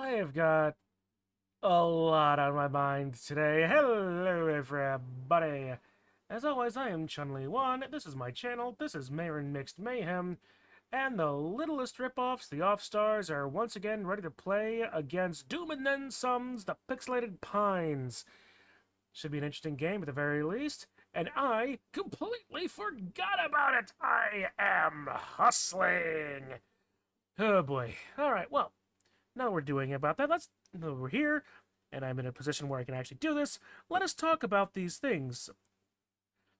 I have got a lot on my mind today. Hello, everybody. As always, I am Chun-Li1. This is my channel. This is Marin Mixed Mayhem. And the littlest ripoffs, the off-stars, are once again ready to play against Doom and Then Some's The Pixelated Pines. Should be an interesting game at the very least. And I completely forgot about it. I am hustling. Oh boy. Alright, well, now we're doing about that. Now we're here, and I'm in a position where I can actually do this. Let us talk about these things.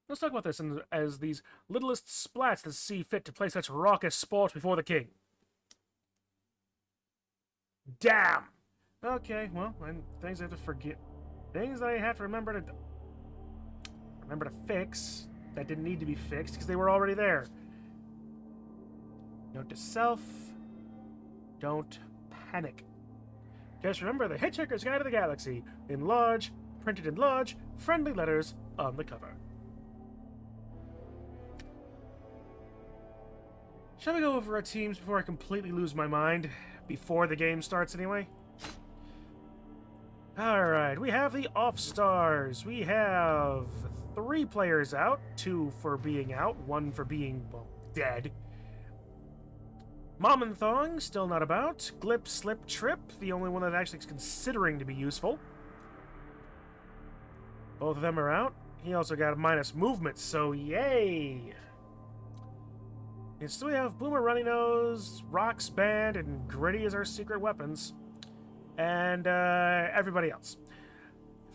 Let's talk about this as these littlest splats that see fit to play such raucous sport before the king. Damn! Okay, well, things I have to forget. Things that I have to remember to fix that didn't need to be fixed because they were already there. Note to self, don't panic. Just remember the Hitchhiker's Guide to the Galaxy, in large, printed in large, friendly letters on the cover. Shall we go over our teams before I completely lose my mind? Before the game starts, anyway? Alright, we have the Off-Stars. We have 3 players out, 2 for being out, 1 for being, well, dead. Mom and Thong, still not about. Glip, Slip, Trip, the only one that actually is considering to be useful. Both of them are out. He also got a minus movement, so yay! And so we have Boomer Runny Nose, Rock's Band, and Gritty as our secret weapons. And everybody else.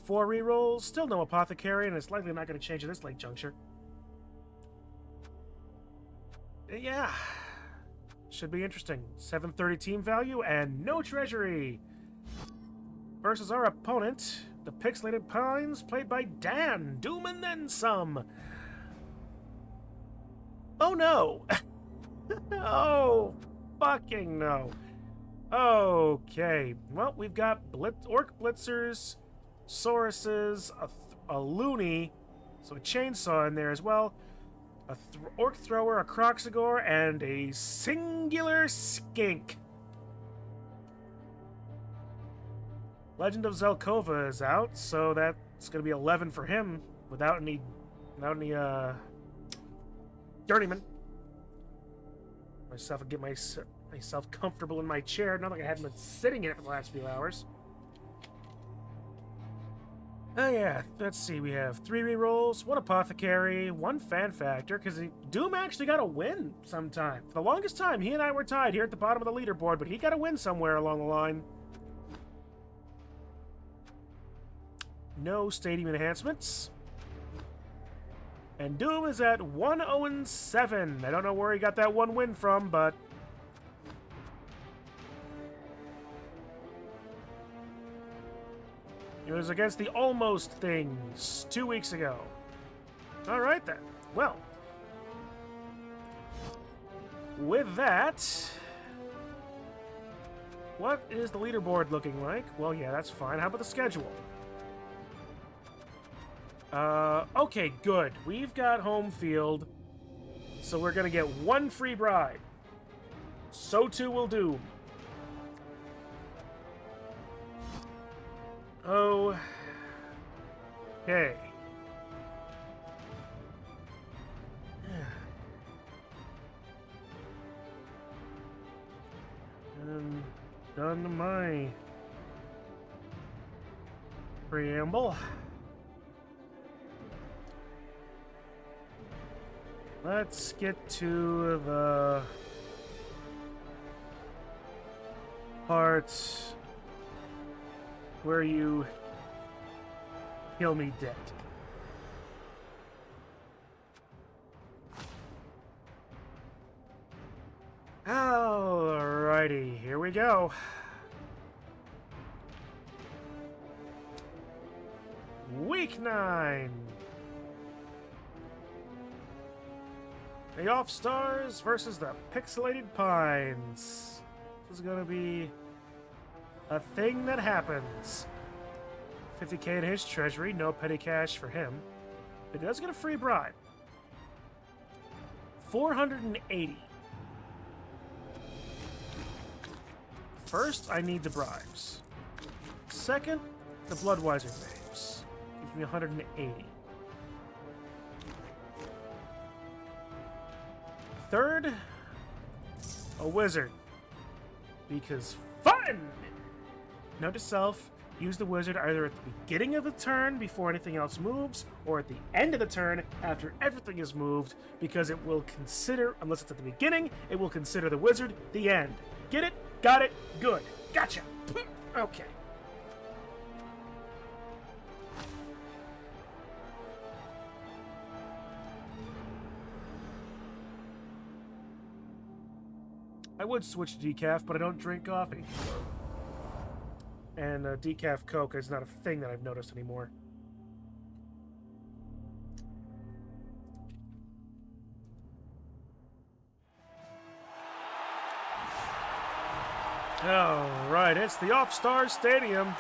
4 rerolls, still no Apothecary, and it's likely not going to change at this late juncture. Yeah. Should be interesting. 730 team value and no treasury. Versus our opponent, the Pixelated Pines, played by Dan, Doom and Then Some. Oh no! Oh, fucking no. Okay, well, we've got Orc Blitzers, Sauruses, a Loony, so a Chainsaw in there as well, a Orc Thrower, a Croxagore, and a Singular Skink. Legend of Zelkova is out, so that's going to be 11 for him without any journeyman. Get myself comfortable in my chair. Not like I haven't been sitting in it for the last few hours. Oh yeah, let's see. We have 3 rerolls, 1 Apothecary, 1 Fan Factor, because Doom actually got a win sometime. For the longest time, he and I were tied here at the bottom of the leaderboard, but he got a win somewhere along the line. No stadium enhancements. And Doom is at 1-0-7. I don't know where he got that 1 win from, but it was against the Almost Things 2 weeks ago. Alright then. Well, with that, what is the leaderboard looking like? Well, yeah, that's fine. How about the schedule? Okay, good. We've got home field, so we're gonna get 1 free bride. So too will Doom. Oh. Okay. And done my preamble. Let's get to the part where you kill me dead. Alrighty, here we go. Week 9. The Off-Stars versus the Pixelated Pines. This is gonna be a thing that happens. 50k in his treasury, no petty cash for him. But he does get a free bribe. 480. First, I need the bribes. Second, the Bloodweiser babes. Gives me 180. Third, a wizard. Because fun! Note to self, use the wizard either at the beginning of the turn before anything else moves, or at the end of the turn after everything is moved, because it will consider, unless it's at the beginning, it will consider the wizard the end. Get it? Got it? Good. Gotcha. Okay. I would switch to decaf, but I don't drink coffee. And decaf Coke is not a thing that I've noticed anymore. Alright, it's the Off-Star Stadium.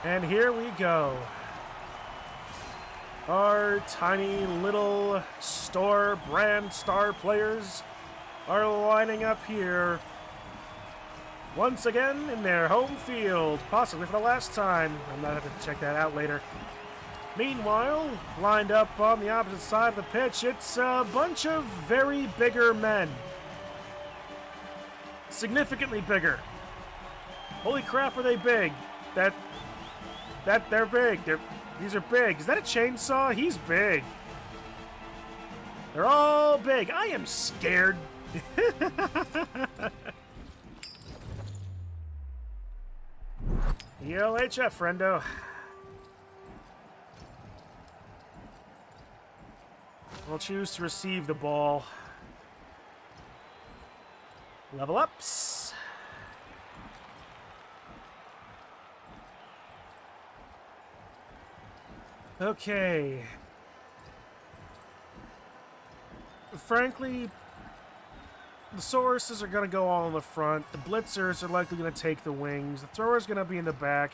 And here we go. Our tiny little store brand star players are lining up here once again in their home field, possibly for the last time. I'm gonna have to check that out later. Meanwhile, lined up on the opposite side of the pitch, it's a bunch of very bigger men. Significantly bigger. Holy crap, are they big? They're big. These are big. Is that a chainsaw? He's big. They're all big. I am scared. ELHF, friendo. We'll choose to receive the ball. Level ups. Okay. Frankly, the Sauruses are going to go all in the front. The Blitzers are likely going to take the wings. The Thrower's going to be in the back.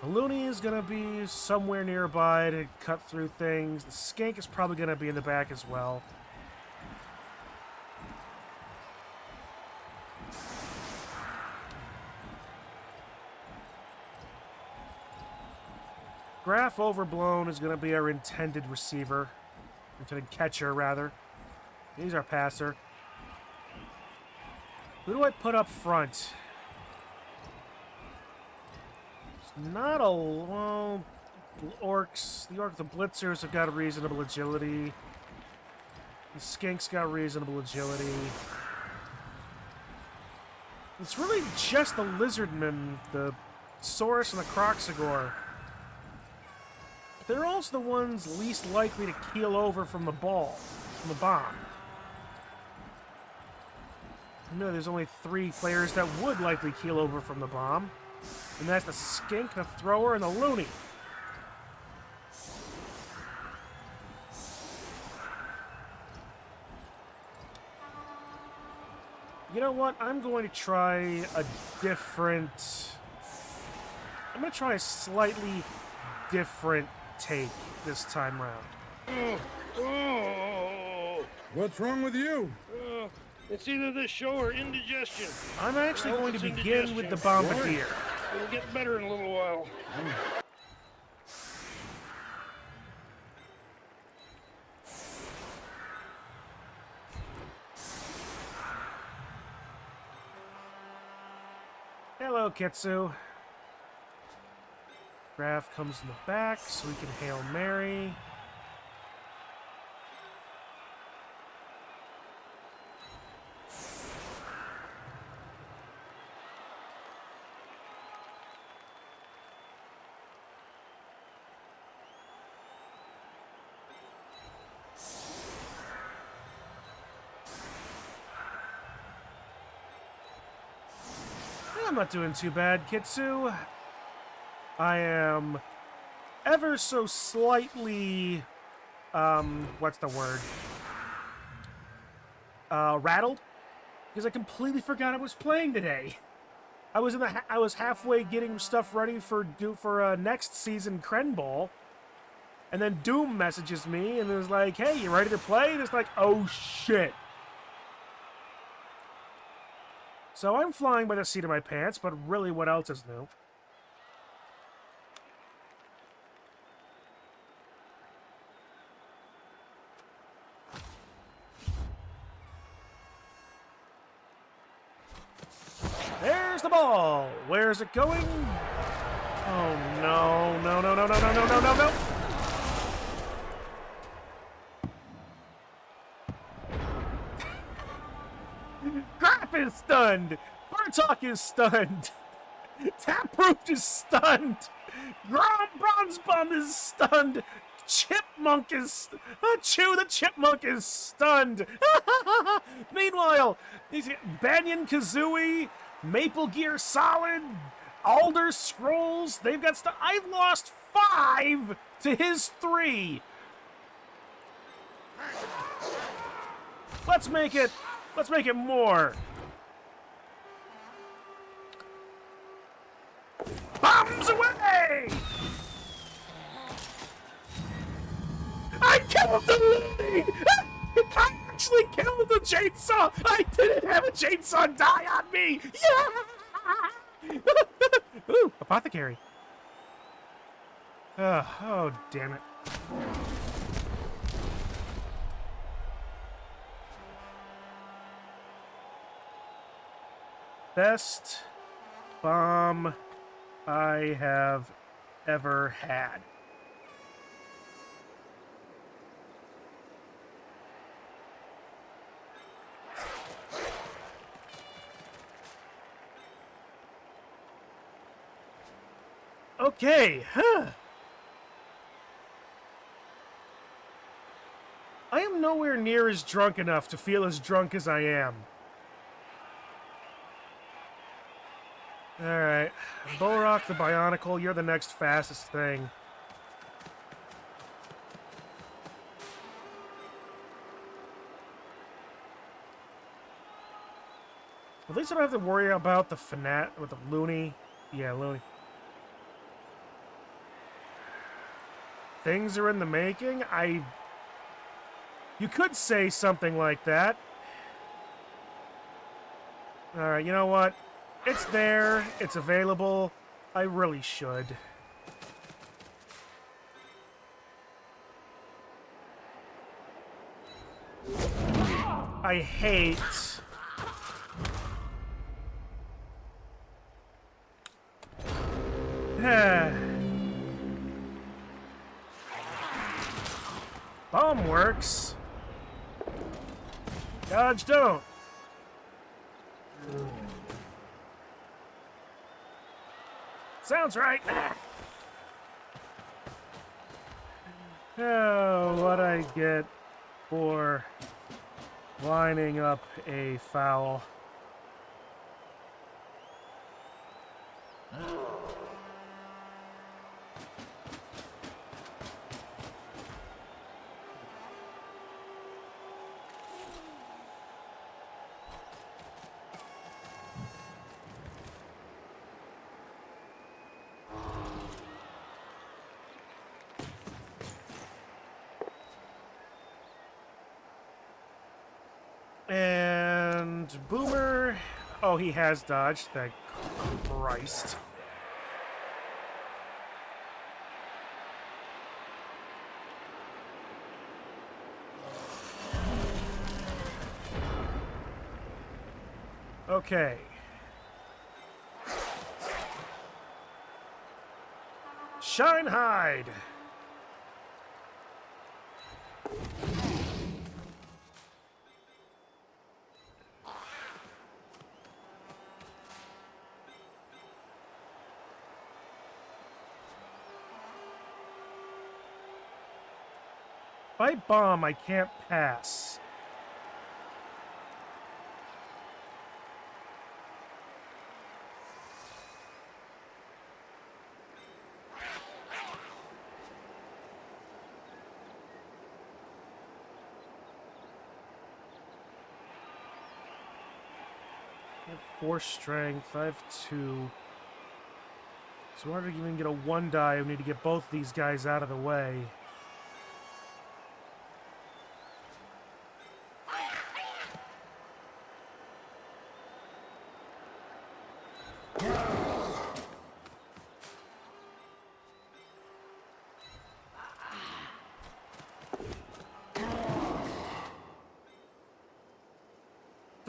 The Looney is going to be somewhere nearby to cut through things. The Skink is probably going to be in the back as well. Graph Overblown is going to be our intended receiver. Intended catcher, rather. He's our passer. Who do I put up front? It's not a... well... Orcs. The Blitzers have got a reasonable agility. The Skink's got reasonable agility. It's really just the Lizardmen, the Saurus and the Croxagore. They're also the ones least likely to keel over from the bomb. You know, there's only 3 players that would likely keel over from the bomb. And that's the Skink, the Thrower, and the Looney. You know what? I'm going to try a different... I'm going to try a slightly different take this time round. What's wrong with you? It's either this show or indigestion. I'm actually going to begin with the Bombardier. It'll get better in a little while. Hello, Kitsu. Graph comes in the back so we can Hail Mary. I'm not doing too bad, Kitsu. I am ever so slightly, what's the word? Rattled, because I completely forgot I was playing today. I was halfway getting stuff ready for next season Kren Ball, and then Doom messages me and is like, "Hey, you ready to play?" And it's like, "Oh shit." So I'm flying by the seat of my pants, but really what else is new? There's the ball! Where's it going? Oh no, no, no, no, no, no, no, no, no, no! Graf is stunned! Bartok is stunned! Taproot is stunned! Bronze Bum is stunned! Chipmunk is... Chew the Chipmunk is stunned! Meanwhile, Banyan Kazooie, Maple Gear Solid, Alder Scrolls, they've got stuff. I've lost 5 to his 3. Let's make it more. Bombs away! I killed the lady! I actually killed the chainsaw! I didn't have a chainsaw die on me! Yeah! Ooh, apothecary. Oh, damn it. Best bomb I have ever had. Okay, I am nowhere near as drunk enough to feel as drunk as I am. Alright, Borak the Bionicle, you're the next fastest thing. At least I don't have to worry about the Fanat with the Looney. Yeah, Looney. Things are in the making? You could say something like that. Alright, you know what? It's there. It's available. I really should. I hate... Bomb works. Dodge don't. Sounds right. Oh, what I get for lining up a foul. And Boomer... Oh, he has dodged. Thank Christ. Okay. Shine Hide! By bomb, I can't pass. I have 4 strength. I have 2. So in order to even get a 1 die, I need to get both these guys out of the way.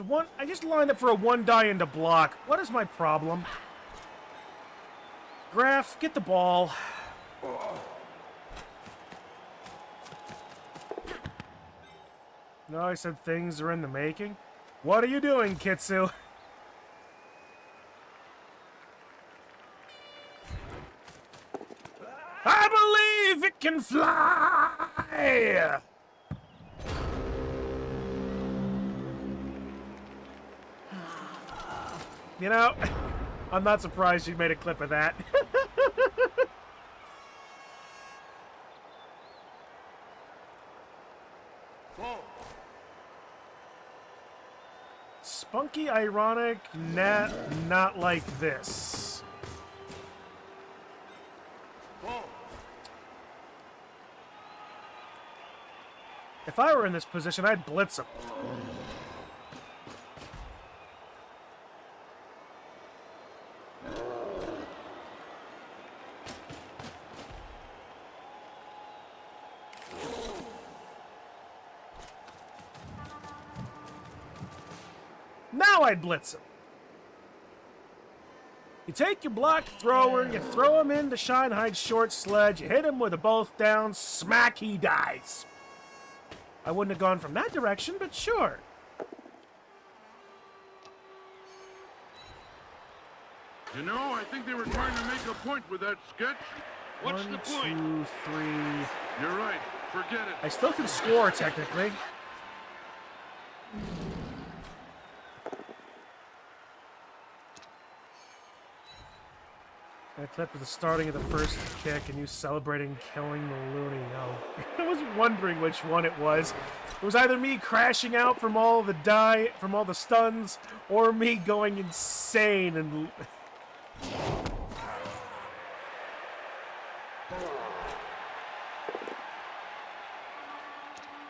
I just lined up for a one die into block. What is my problem? Graf, get the ball. No, I said things are in the making. What are you doing, Kitsu? I believe it can fly! You know, I'm not surprised you made a clip of that. Spunky, ironic, not like this. If I were in this position, I'd blitz him. Now I'd blitz him. You take your block thrower, you throw him into Shinehide's short sledge, you hit him with a both down, smack, he dies. I wouldn't have gone from that direction, but sure. You know, I think they were trying to make a point with that sketch. What's the point? 1, 2, 3. You're right. Forget it. I still can score, technically. That clip of the starting of the first kick and you celebrating killing the loony. Oh, I was wondering which one it was. It was either me crashing out from all the stuns, or me going insane and...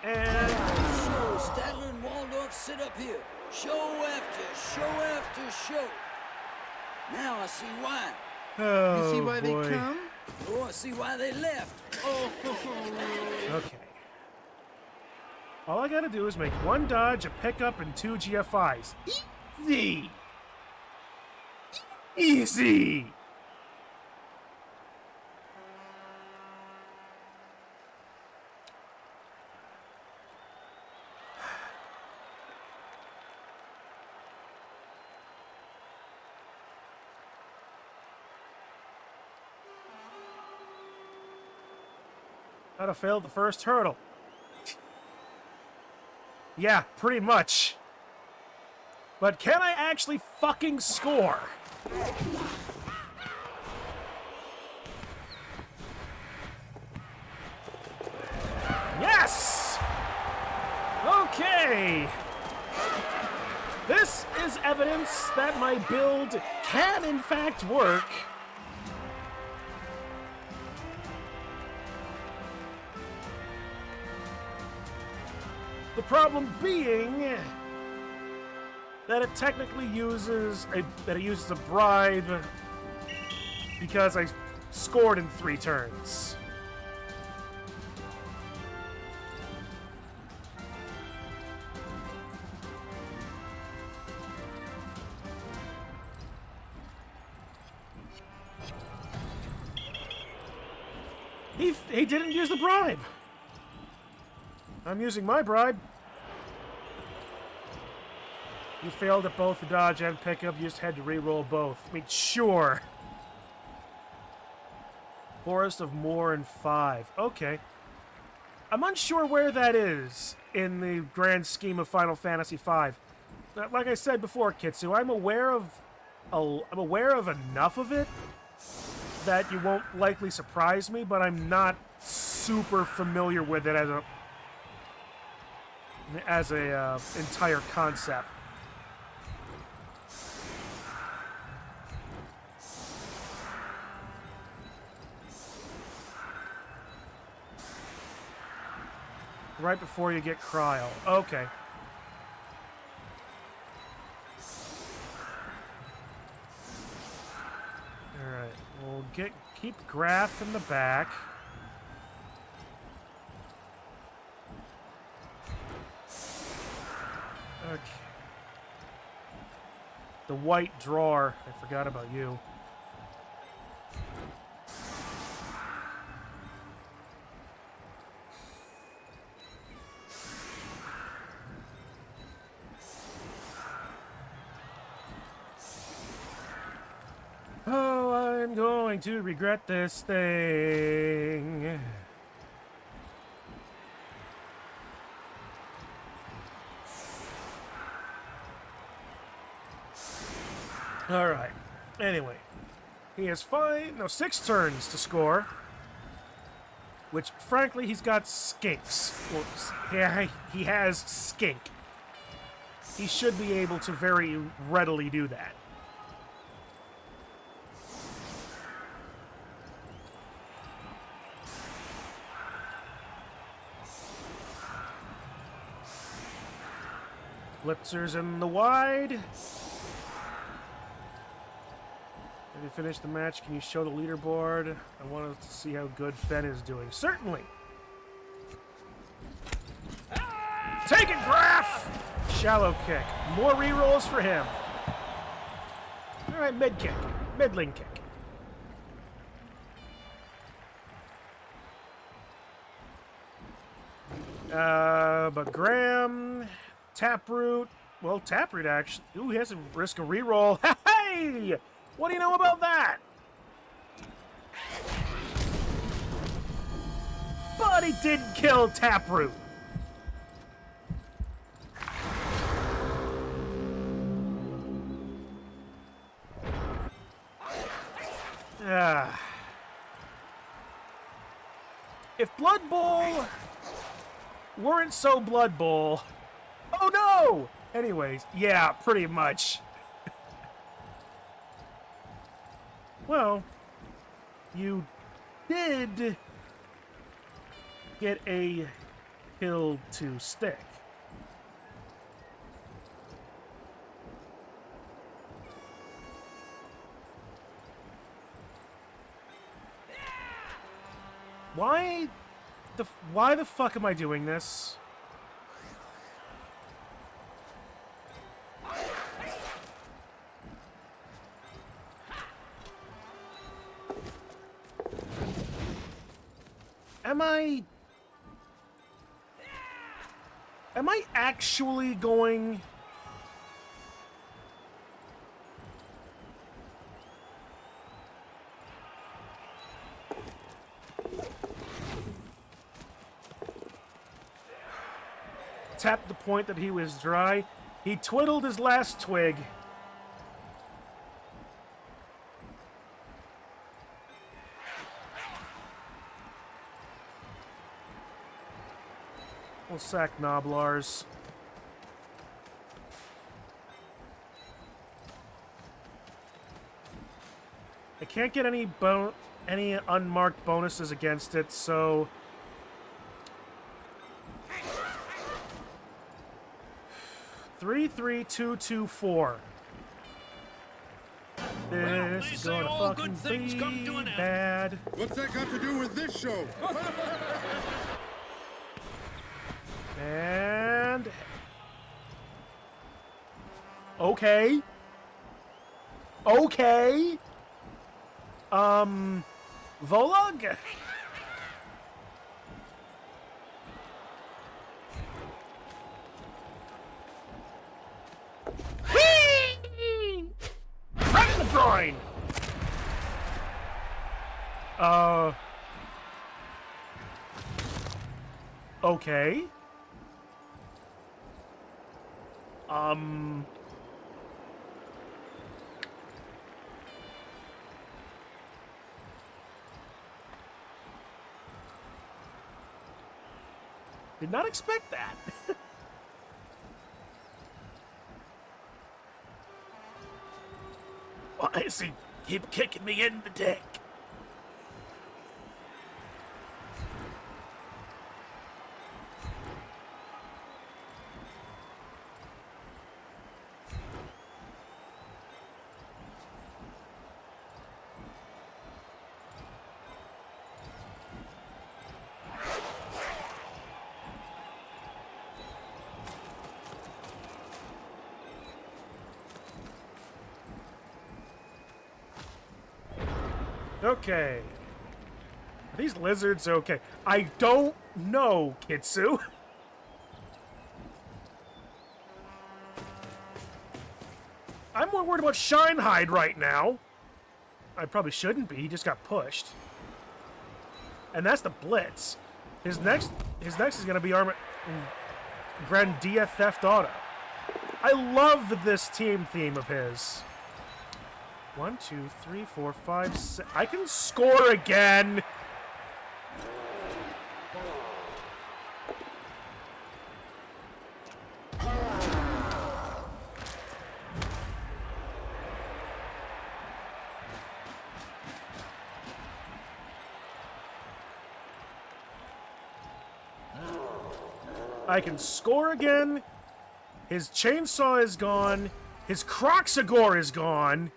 And... Show, Statler and Waldorf sit up here. Show after show after show. Now I see why. Oh, You see why boy. they come? Oh, I see why they left. Oh, Okay. All I gotta do is make one dodge, a pickup, and 2 GFIs. Easy! Easy! I'd have failed the first hurdle. Yeah, pretty much. But can I actually fucking score? Yes! Okay! This is evidence that my build can in fact work. The problem being that it technically uses a bribe because I scored in 3 turns. He didn't use the bribe. I'm using my bribe. You failed at both the dodge and pickup. You just had to re-roll both. I mean, sure. Forest of Moor and 5. Okay. I'm unsure where that is in the grand scheme of Final Fantasy V. Like I said before, Kitsu, I'm aware of enough of it that you won't likely surprise me, but I'm not super familiar with it as a entire concept. Right before you get cryo. Okay. Alright, we'll keep Graf in the back. Okay. The white drawer. I forgot about you. Oh, I'm going to regret this thing. All right. Anyway, he has 6 turns to score, which, frankly, he's got skinks. Well, yeah, he has skink. He should be able to very readily do that. Blitzers in the wide. Have you finished the match? Can you show the leaderboard? I wanted to see how good Fenn is doing. Certainly. Take it, Graf! Shallow kick. More rerolls for him. All right, mid kick. Middling kick. But Graham, Taproot. Well, Taproot actually. Ooh, he has to risk a reroll. Hey! What do you know about that? But he did kill Taproot. If Blood Bowl weren't so Blood Bowl... Oh no! Anyways, yeah, pretty much. Well, you did get a kill to stick. Why the fuck am I doing this? Am I actually going... Tapped the point that he was dry. He twiddled his last twig. We'll sack Noblars. I can't get any unmarked bonuses against it, so... Three, 2, 2, 4. This is gonna fucking be bad. What's that got to do with this show? And... Okay. Okay. Volug? Whee! Right in the groin! Okay. Did not expect that. Why does he keep kicking me in the dick? Okay. Are these lizards okay? I don't know, Kitsu. I'm more worried about Shinehide right now. I probably shouldn't be. He just got pushed. And that's the Blitz. His next is going to be Grandia Theft Auto. I love this team theme of his. 1, 2, 3, 4, 5, 6. I can score again. I can score again. His chainsaw is gone. His Croxagore is gone.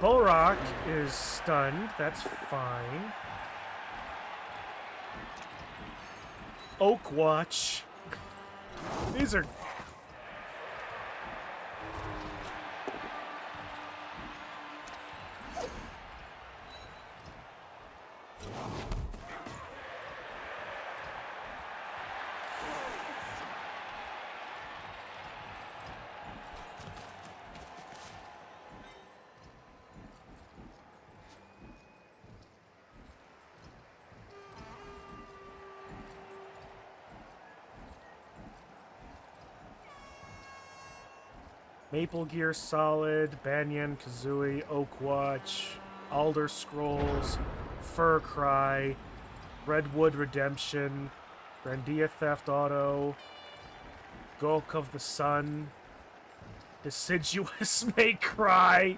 Bullrock is stunned. That's fine. Oakwatch. These are... Maple Gear Solid, Banyan Kazooie, Oakwatch, Alder Scrolls, Fur Cry, Redwood Redemption, Grandia Theft Auto, Gulk of the Sun, Deciduous May Cry,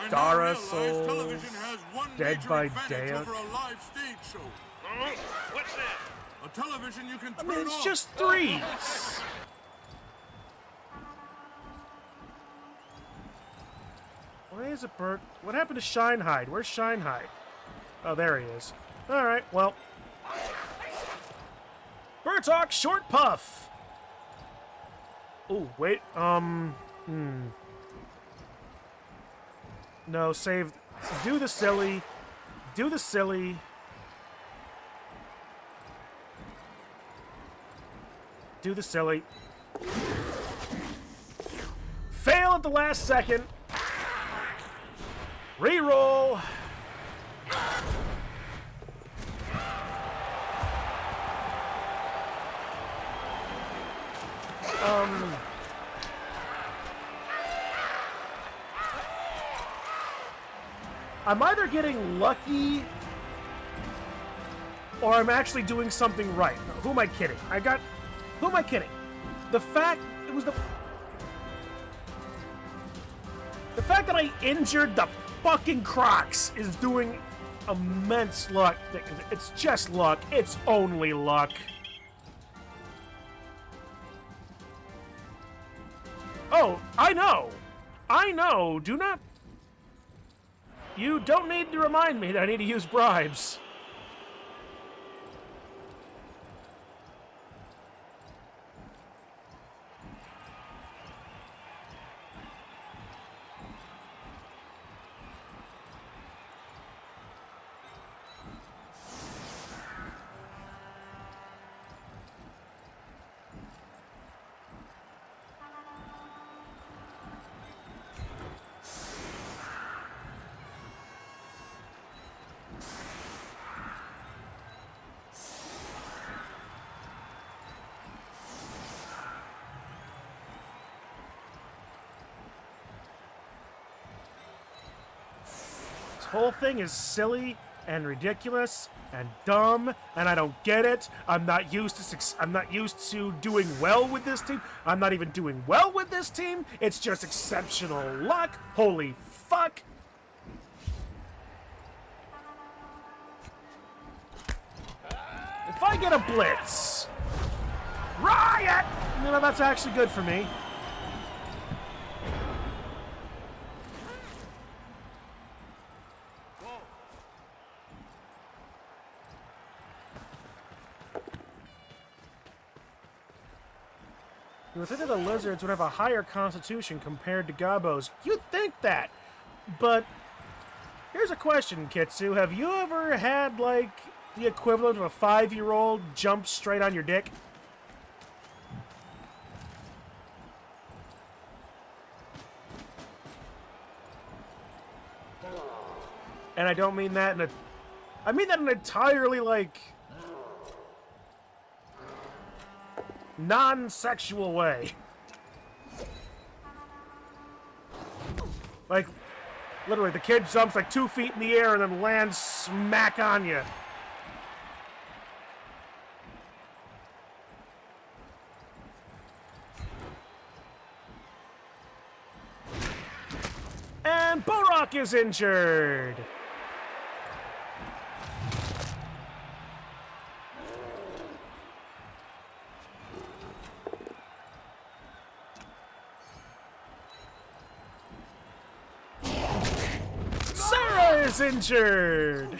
Dara Souls, Dead by Day. Over a live stage show. Oh, what's that? A television you can I turn mean, it's off. just threes. Why is it burnt? What happened to Shinehide? Where's Shinehide? Oh, there he is. Alright, well. Burtok Short Puff! Oh, wait, No, save. Do the silly. Do the silly. Do the silly. Fail at the last second. Reroll. I'm either getting lucky or I'm actually doing something right. Who am I kidding? Who am I kidding? The fact that I injured the fucking Crocs is doing immense luck. It's just luck. It's only luck. Oh, I know. I know. You don't need to remind me that I need to use bribes. Whole thing is silly and ridiculous and dumb, and I don't get it. I'm not used to doing well with this team. I'm not even doing well with this team. It's just exceptional luck. Holy fuck. If I get a blitz, riot! You know, that's actually good for me. You would think that the lizards would have a higher constitution compared to gobos. You'd think that. But here's a question, Kitsu. Have you ever had, like, the equivalent of a 5-year-old jump straight on your dick? And I don't mean that in a... I mean that in an entirely, like... non-sexual way. Like, literally, the kid jumps like 2 feet in the air and then lands smack on you. And Borok is injured. Sarah is injured.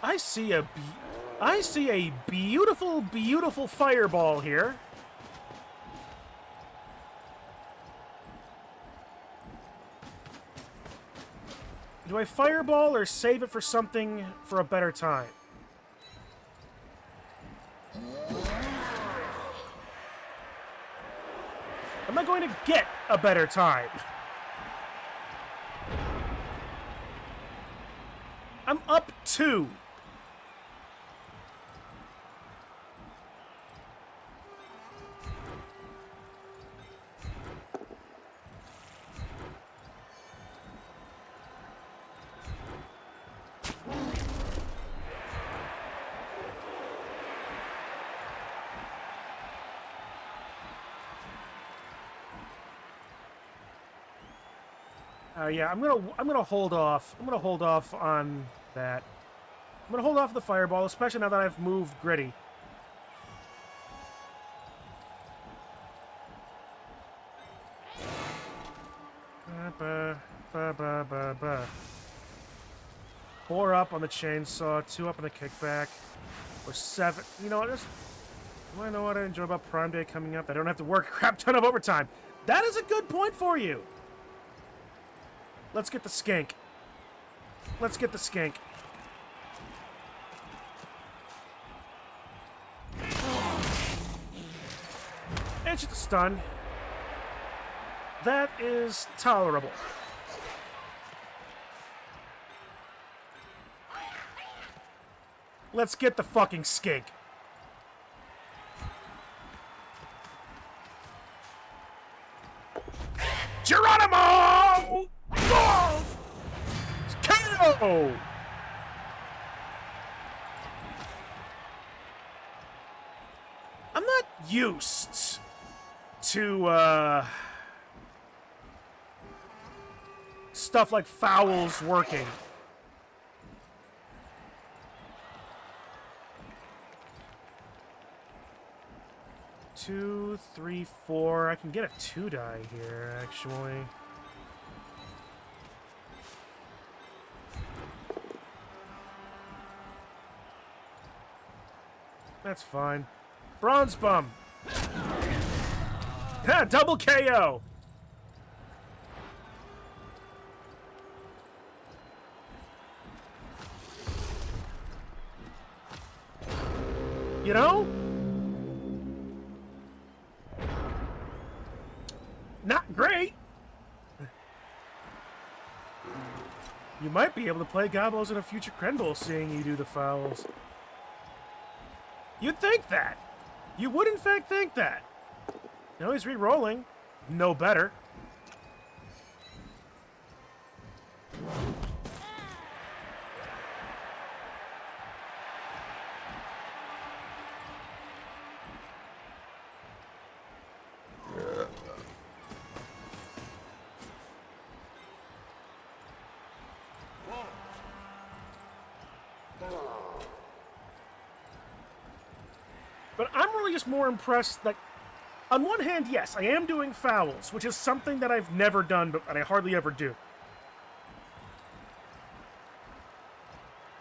I see a beautiful, beautiful fireball here. Do I fireball or save it for something for a better time? Am I going to get a better time? I'm up 2. Yeah, I'm gonna hold off. I'm gonna hold off on that. I'm gonna hold off the fireball, especially now that I've moved Gritty. Ba, ba, ba, ba, ba. 4 up on the chainsaw, 2 up on the kickback, or 7. You know what? I know what I enjoy about Prime Day coming up. I don't have to work a crap ton of overtime. That is a good point for you. Let's get the skink. Let's get the skink. And just a stun. That is tolerable. Let's get the fucking skink. Geronimo! Oh! KO! I'm not used to, stuff like fouls working. Two, 3, 4. I can get a 2-die here, actually. That's fine. Bronze Bum. Ha! Double KO. You know? Not great. You might be able to play Gobos in a future Krenbol, seeing you do the fouls. You'd think that. You would, in fact, think that. No, he's re-rolling. No better. But I'm really just more impressed that, on one hand, yes, I am doing fouls, which is something that I've never done, but I hardly ever do.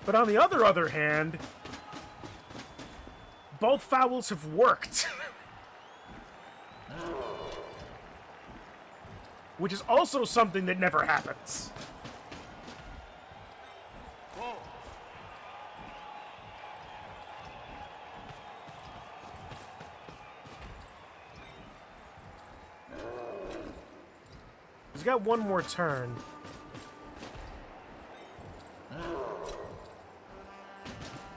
But on the other hand, both fouls have worked. Which is also something that never happens. He's got one more turn.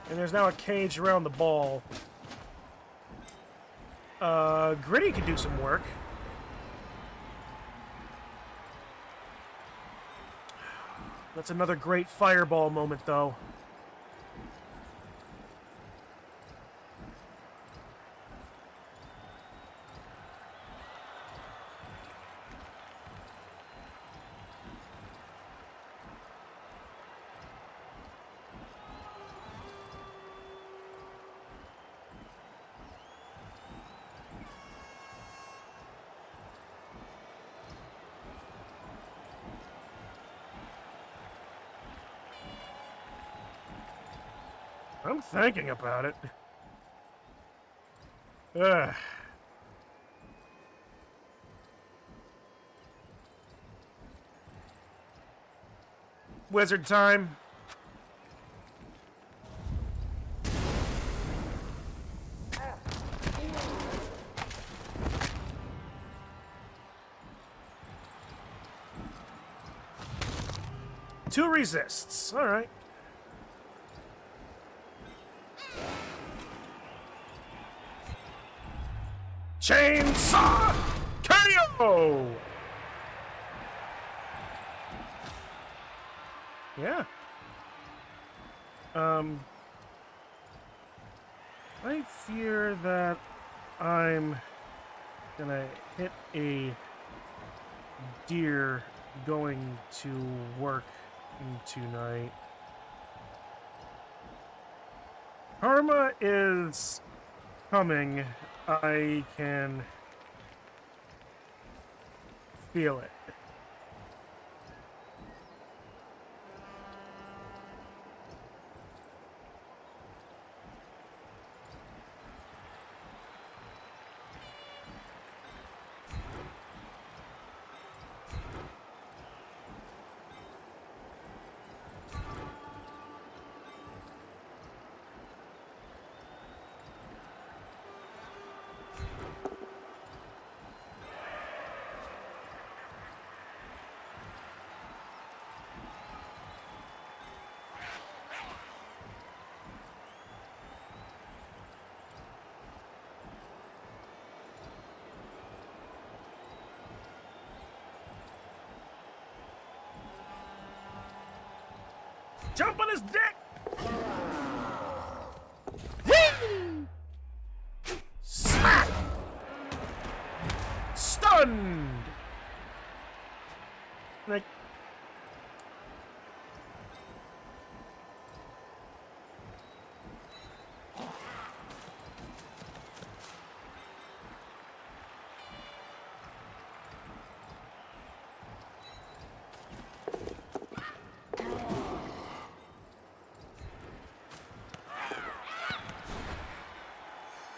And there's now a cage around the ball. Gritty could do some work. That's another great fireball moment, though. I'm thinking about it. Ugh. Wizard time. Two resists. All right. Chainsaw KO! Yeah. I fear that I'm gonna hit a deer going to work tonight. Karma is coming. I can feel it. Jump on his dick! Whee! Smack! Stunned! Like...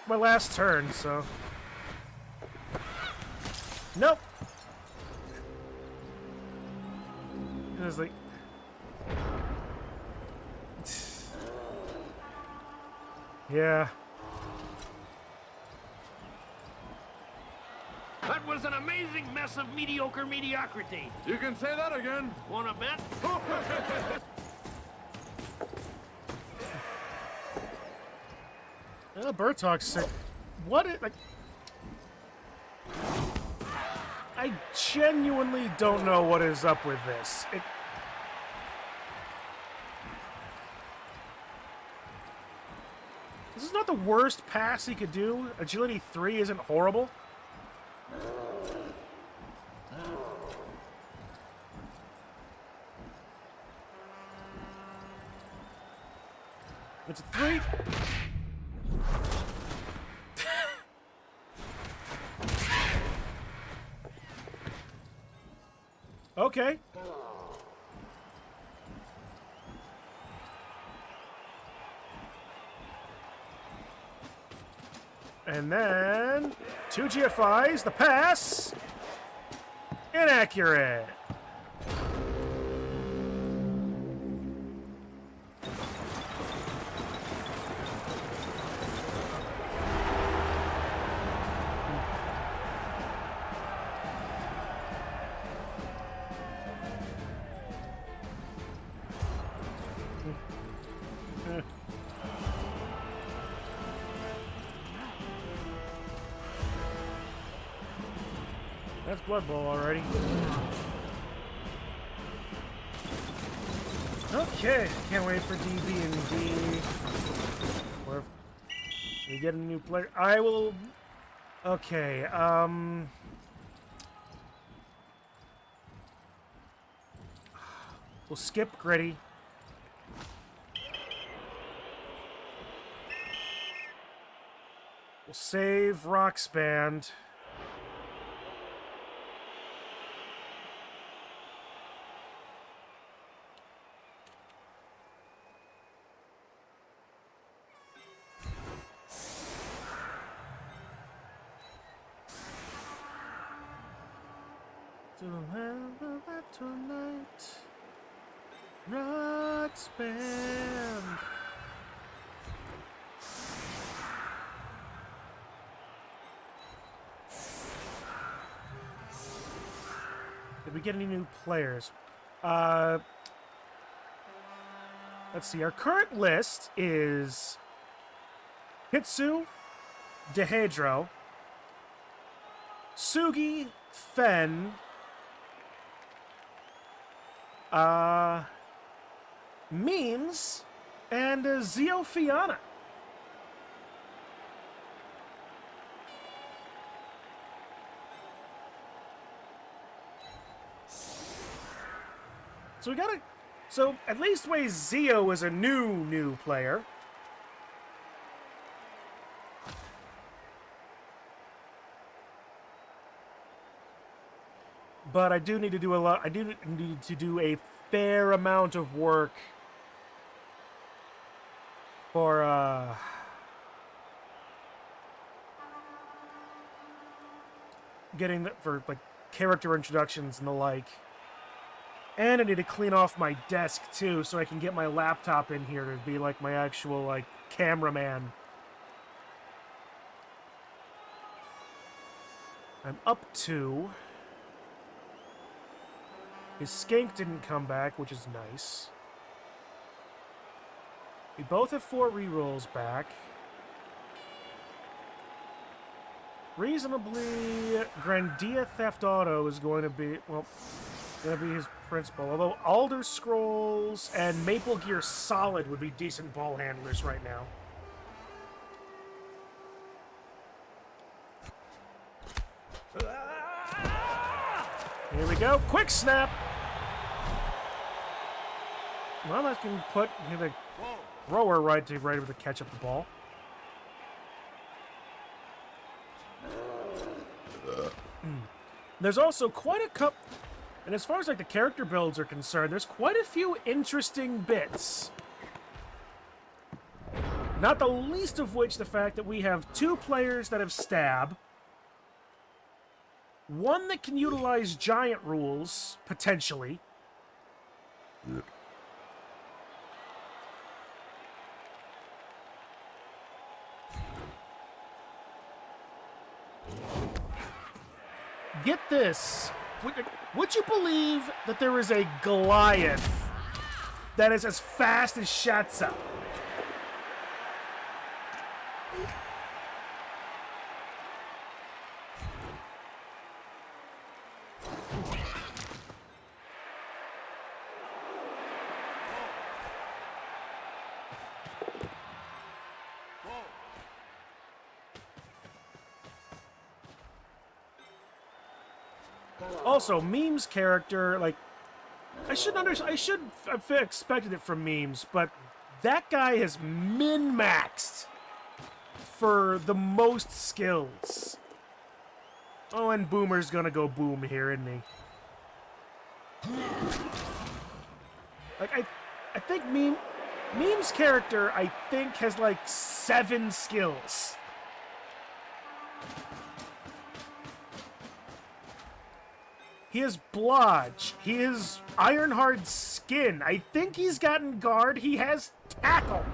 my last turn, so... Nope! It was like... Yeah. That was an amazing mess of mediocre mediocrity. You can say that again. Wanna bet? Oh, Bertok's sick. What it like? I genuinely don't know what is up with this. This is not the worst pass he could do. Agility 3 isn't horrible. It's a 3. Okay. And then 2 GFIs, the pass. Inaccurate. That's Blood Bowl already. Okay, can't wait for DB and D. Or if we get a new player, I will. Okay, we'll skip Gritty. We'll save Rock's Band. To the land of that tonight, Rock's Band. Did we get any new players? Let's see. Our current list is Hitsu, Dehedro, Sugi, Fen, Memes, and Ziofiana. So we gotta. So at least way Zio is a new player. But I do need to do a lot. I do need to do a fair amount of work for getting for like character introductions and the like. And I need to clean off my desk too, so I can get my laptop in here to be like my actual like cameraman. I'm up to. His Skank didn't come back, which is nice. We both have 4 rerolls back. Reasonably, Grandia Theft Auto is going to be, well, going to be his principal. Although Alder Scrolls and Maple Gear Solid would be decent ball handlers right now. Here we go. Quick snap. Well, I can put the thrower right able to catch up the ball. There's also quite a couple, and as far as like the character builds are concerned, there's quite a few interesting bits. Not the least of which the fact that we have 2 players that have stab, 1 that can utilize giant rules, potentially. Yeah. Get this. Would you believe that there is a Goliath that is as fast as Shatsa? Also, Meme's character, like, I should have expected it from Memes, but that guy is min-maxed for the most skills. Oh, and Boomer's gonna go boom here, isn't he? Like, I think Meme's character, I think, has like 7 skills. He has blodge. He has Ironhard skin. I think he's gotten guard. He has tackle.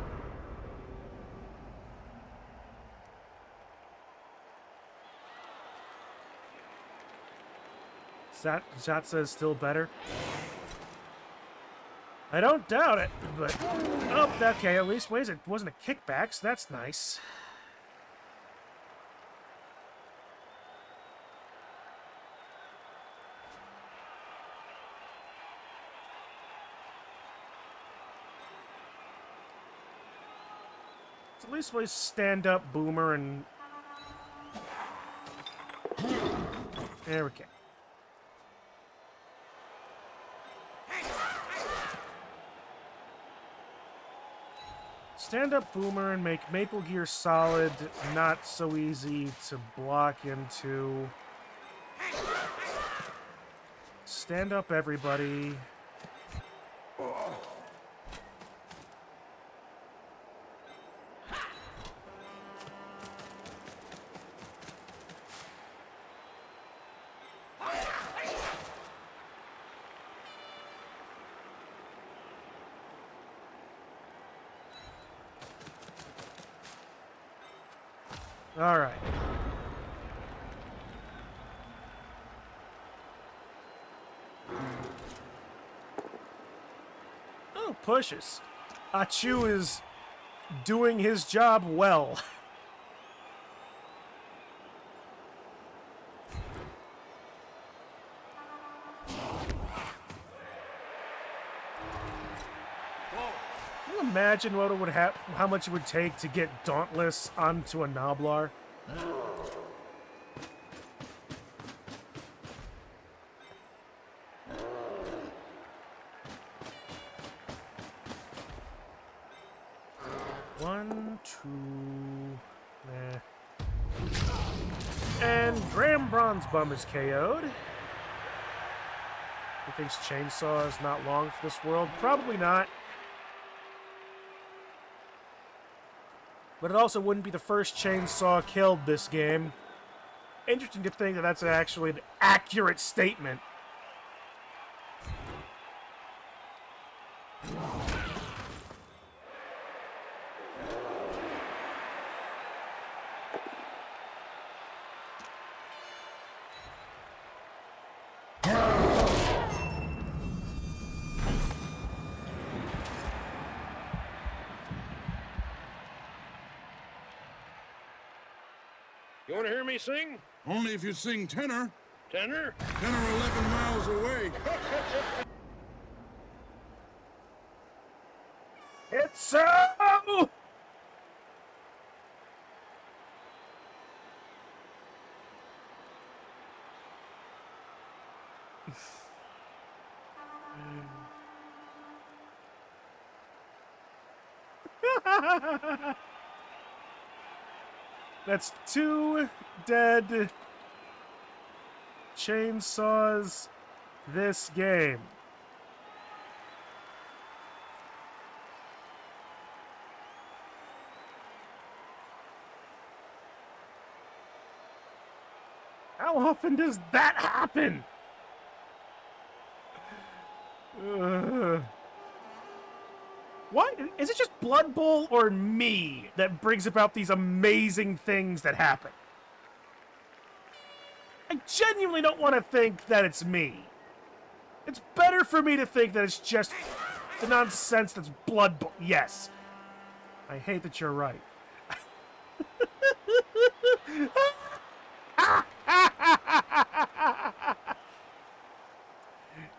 Zatsa is still better. I don't doubt it, but... Oh, okay, at least it wasn't a kickback, so that's nice. At least we stand up Boomer and... There we go. Stand up Boomer and make Maple Gear Solid not so easy to block into. Stand up everybody. All right. Oh, pushes. Achu is doing his job well. Can you imagine what it would have, how much it would take to get Dauntless onto a Noblar? One, two, and Graham Bronzebum is KO'd. He thinks Chainsaw is not long for this world. Probably not. But it also wouldn't be the first Chainsaw killed this game. Interesting to think that that's actually an accurate statement. You want to hear me sing? Only if you sing tenor. Tenor? 10 or 11 miles away. It's so! That's 2 dead chainsaws this game. How often does that happen? Why? Is it just Blood Bowl or me that brings about these amazing things that happen? I genuinely don't want to think that it's me. It's better for me to think that it's just the nonsense that's Blood Bowl. Yes. I hate that you're right.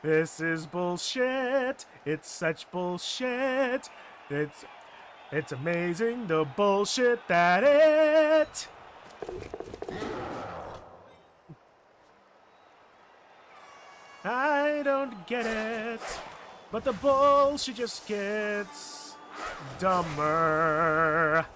This is bullshit. It's such bullshit. It's amazing the bullshit that it. I don't get it, but the bullshit just gets dumber.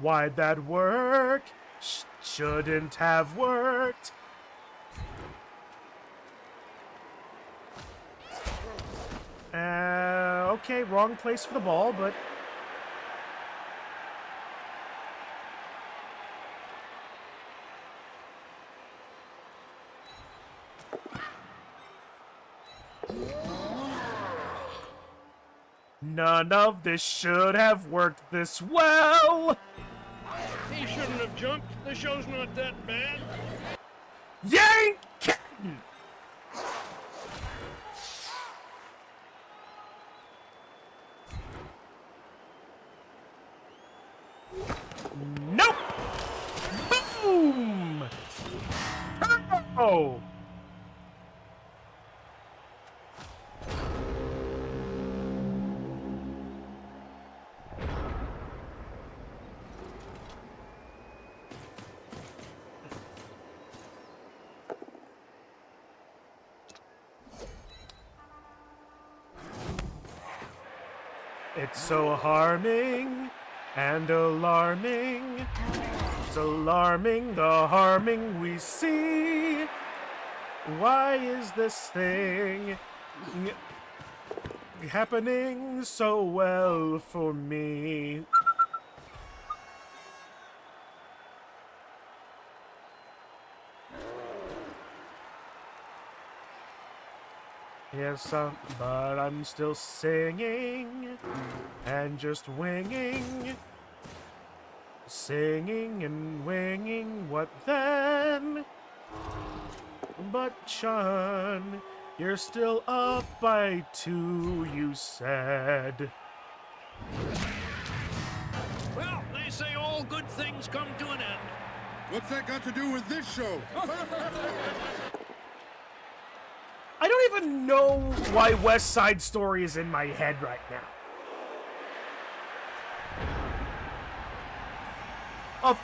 Why'd that work? Shouldn't have worked. Okay, wrong place for the ball, but... None of this should have worked this well! He shouldn't have jumped. The show's not that bad. Yank! Nope! Boom! Oh! It's so harming and alarming. It's alarming the harming we see. Why is this thing happening so well for me? Yes, but I'm still singing and just winging. Singing and winging, what then? But Chun, you're still up by 2, you said. Well, they say all good things come to an end. What's that got to do with this show? I don't even know why West Side Story is in my head right now. Of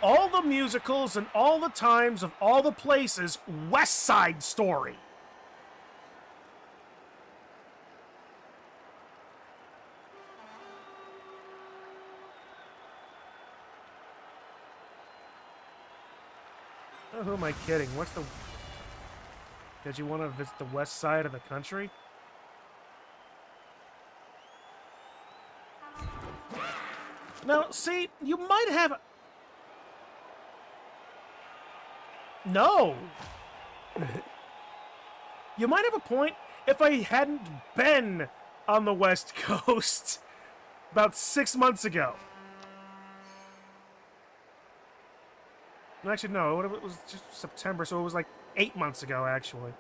all the musicals and all the times of all the places, West Side Story. Oh, who am I kidding? What's the... Did you want to visit the west side of the country? Now, see, you might have... No! You might have a point if I hadn't been on the West Coast about 6 months ago. Actually, no, it was just September, so it was like 8 months ago, actually.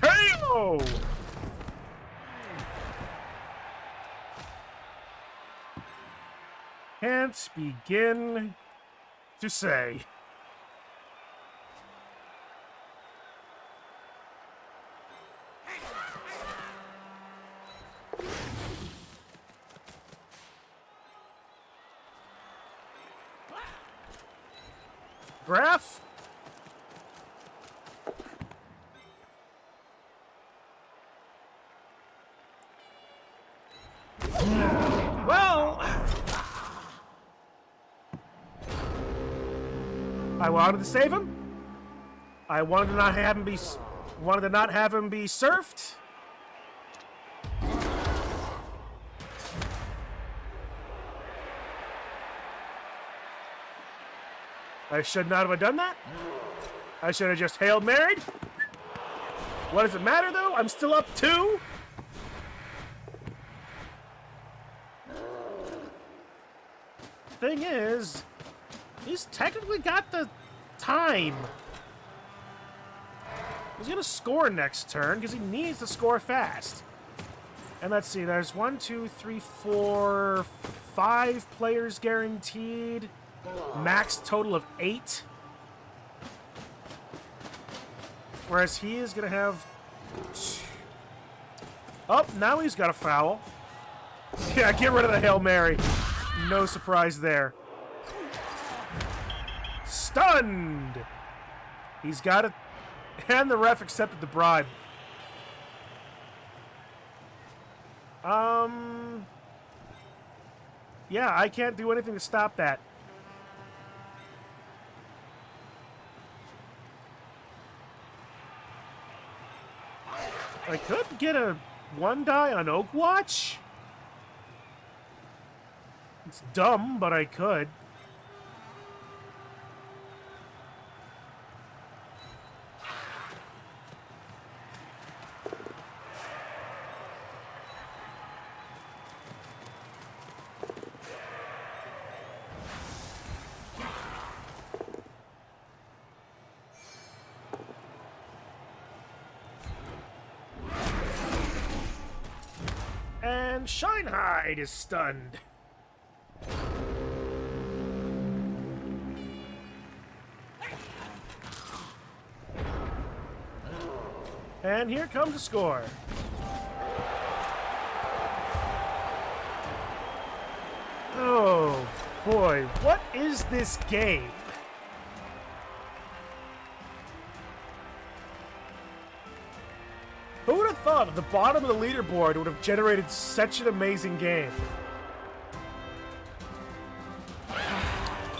KO! Can't begin to say. Graph? Well, I wanted to save him. I wanted to not have him be surfed. I should not have done that. I should have just Hail Married. What does it matter, though? I'm still up 2. Thing is, he's technically got the time. He's going to score next turn because he needs to score fast. And let's see, there's 1, 2, 3, 4, 5 players guaranteed. Max total of 8. Whereas he is going to have Oh, now he's got a foul. Yeah, get rid of the Hail Mary. No surprise there. Stunned! He's got it. And the ref accepted the bribe. Yeah, I can't do anything to stop that. I could get a 1-die on Oakwatch. It's dumb, but I could. And Shinehide is stunned. And here comes the score. Oh boy, what is this game? Who would have thought at the bottom of the leaderboard would have generated such an amazing game?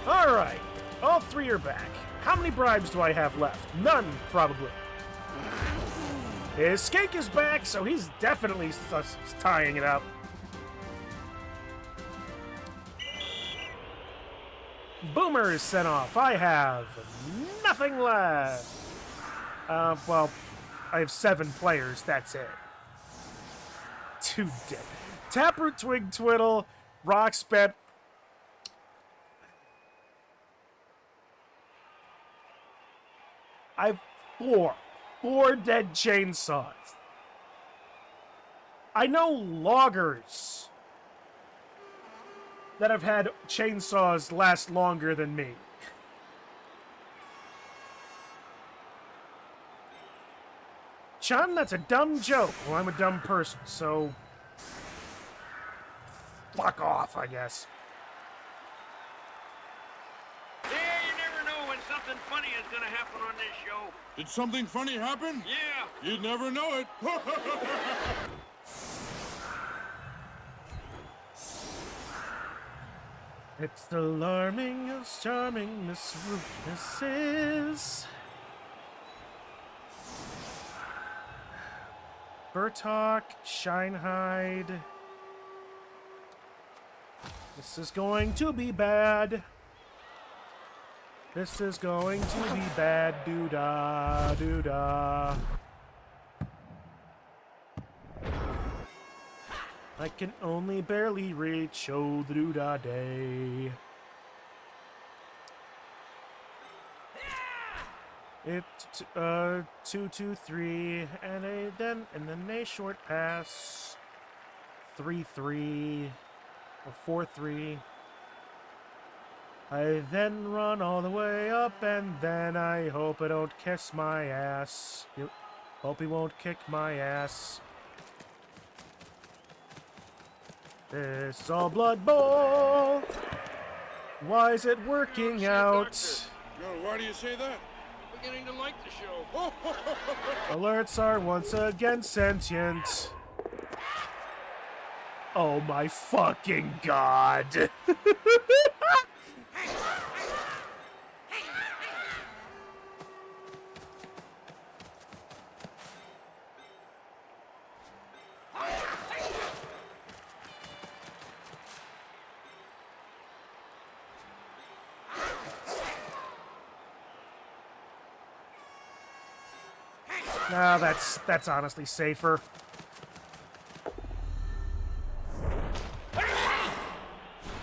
Alright, all three are back. How many bribes do I have left? None, probably. His Skink is back, so he's definitely tying it up. Boomer is sent off. I have nothing left. Well, I have 7 players, that's it. 2 dead. Taproot, Twig, Twiddle, Rock Spet. I have 4 dead chainsaws. I know loggers that have had chainsaws last longer than me. Chun, that's a dumb joke. Well, I'm a dumb person, so fuck off, I guess. Yeah, you never know when something funny is gonna happen on this show. Did something funny happen? Yeah. You'd never know it. It's alarming, it's charming, Miss Rufus is. Burtok, Shinehide. This is going to be bad. This is going to be bad. Doo-da, doo-da. I can only barely reach, oh, the doo-da day. It 2-2-3 and then a short pass 3-3 or 4-3. I then run all the way up and then I hope I don't kiss my ass. Hope he won't kick my ass. This is all Blood Bowl. Why is it working out? No, why do you say that? Beginning to like the show. Alerts are once again sentient. Oh my fucking god. Nah, that's honestly safer.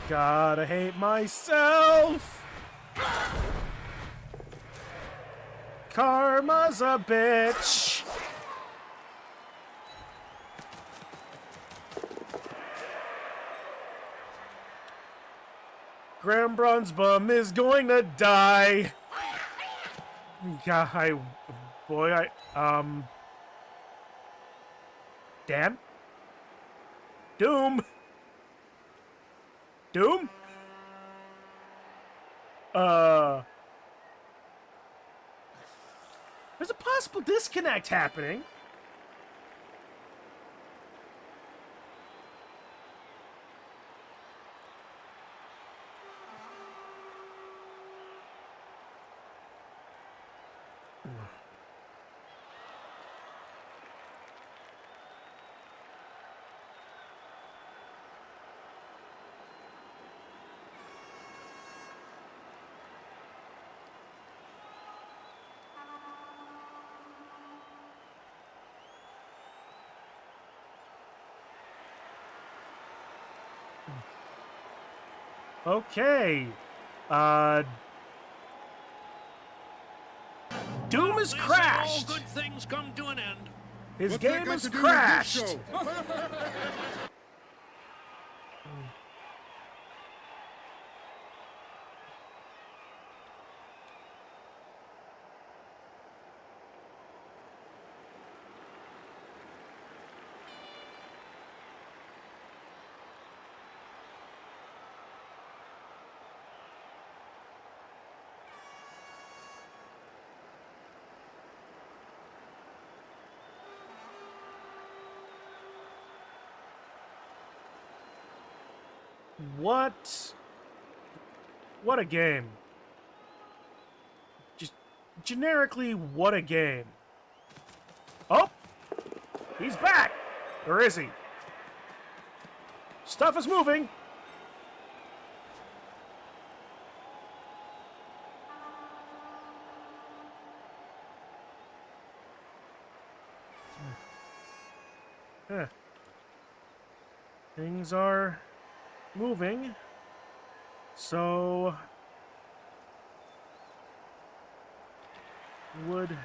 Gotta hate myself. Karma's a bitch. Graham Brunsbum is going to die. Dan? Doom! Doom? There's a possible disconnect happening. Okay. Doom is crashed. All good things come to an end. His What's that game got is to do with this crashed. show? What a game. Just generically, what a game. Oh! He's back! Or is he? Stuff is moving! Huh. Things are moving. So would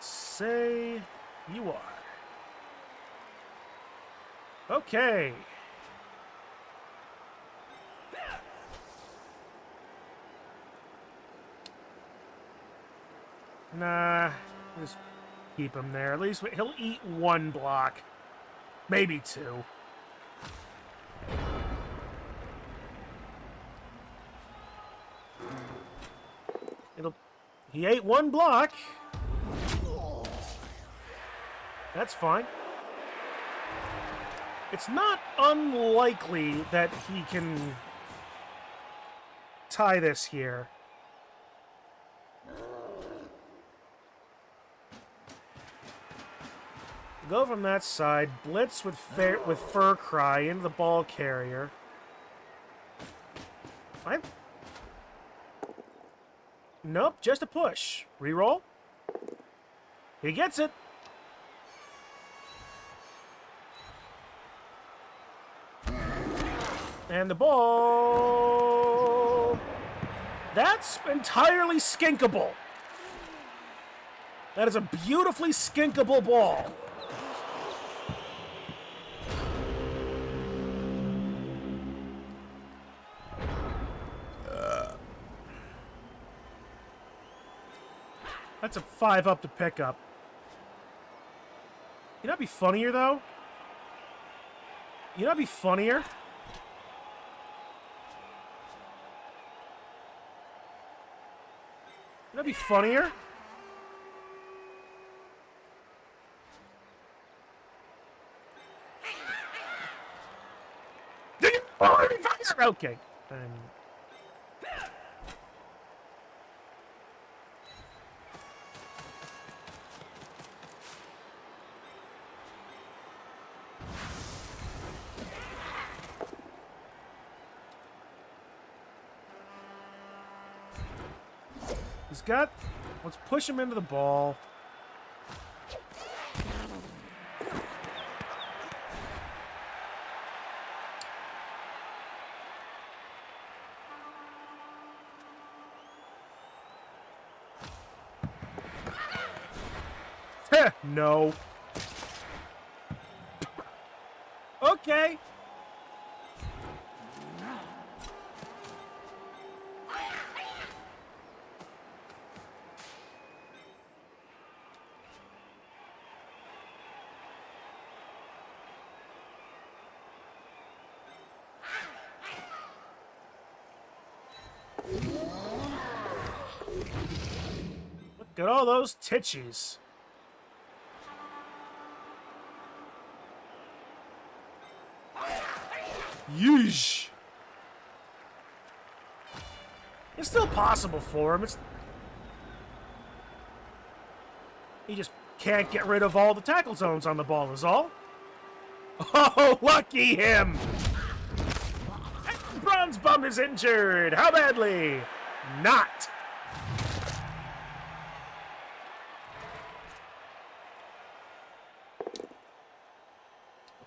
say you are. Okay. Nah, just keep him there. At least he'll eat one block. Maybe two. He ate one block. That's fine. It's not unlikely that he can tie this here. Go from that side, blitz with Fur Cry into the ball carrier. Nope, just a push. Reroll. He gets it. And the ball... That's entirely skinkable. That is a beautifully skinkable ball. That's a 5 up to pick up. You know what'd be funnier, though? You know what'd be funnier? You know what'd be funnier? Okay. He's got... Let's push him into the ball. Heh, no. Okay. Look at all those titchies. Yeesh. It's still possible for him. He just can't get rid of all the tackle zones on the ball is all. Oh, lucky him! Bronze Bum is injured. How badly? Not.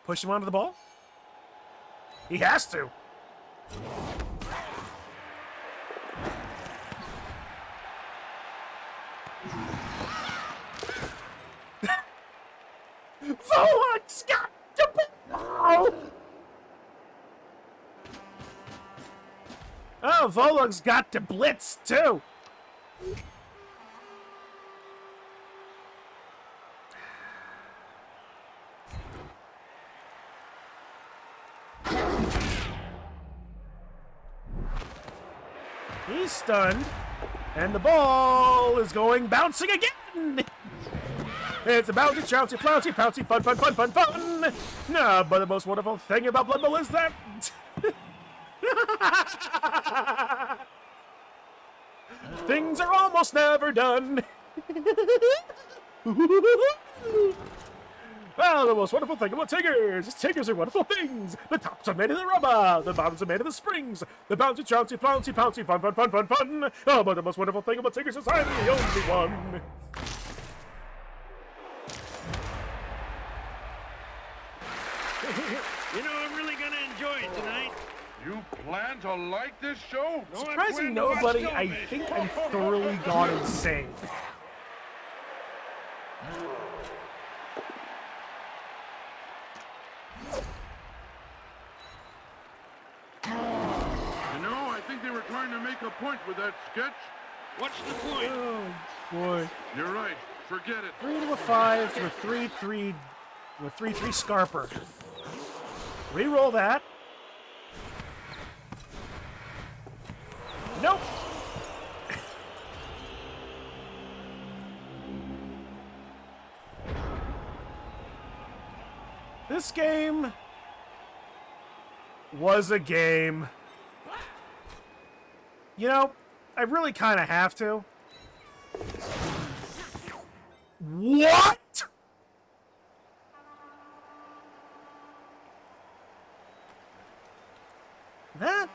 Push him onto the ball. He has to. Volok's got the ball. Oh, Volok's got the blitz too. He's stunned, and the ball is going bouncing again. It's a bouncy, trouncy, flouncy, pouncy, fun, fun, fun, fun, fun. No, but the most wonderful thing about Blood Bowl is that things are almost never done. Well, the most wonderful thing about Tigers is Tigers are wonderful things. The tops are made of the rubber. The bottoms are made of the springs. The bouncy, trouncy, flouncy, pouncy, fun, fun, fun, fun, fun. Oh, but the most wonderful thing about Tigers is I'm the only one. You know, I'm really gonna enjoy it tonight. You plan to like this show? No, I plan Surprising to watch nobody, I television. think I'm thoroughly gone insane. You know, I think they were trying to make a point with that sketch. What's the point? Oh, boy. You're right. Forget it. 3 to a 5 to a 3-3 to a 3-3 Scarper. Reroll that. Nope. This game was a game. You know, I really kind of have to. What? That?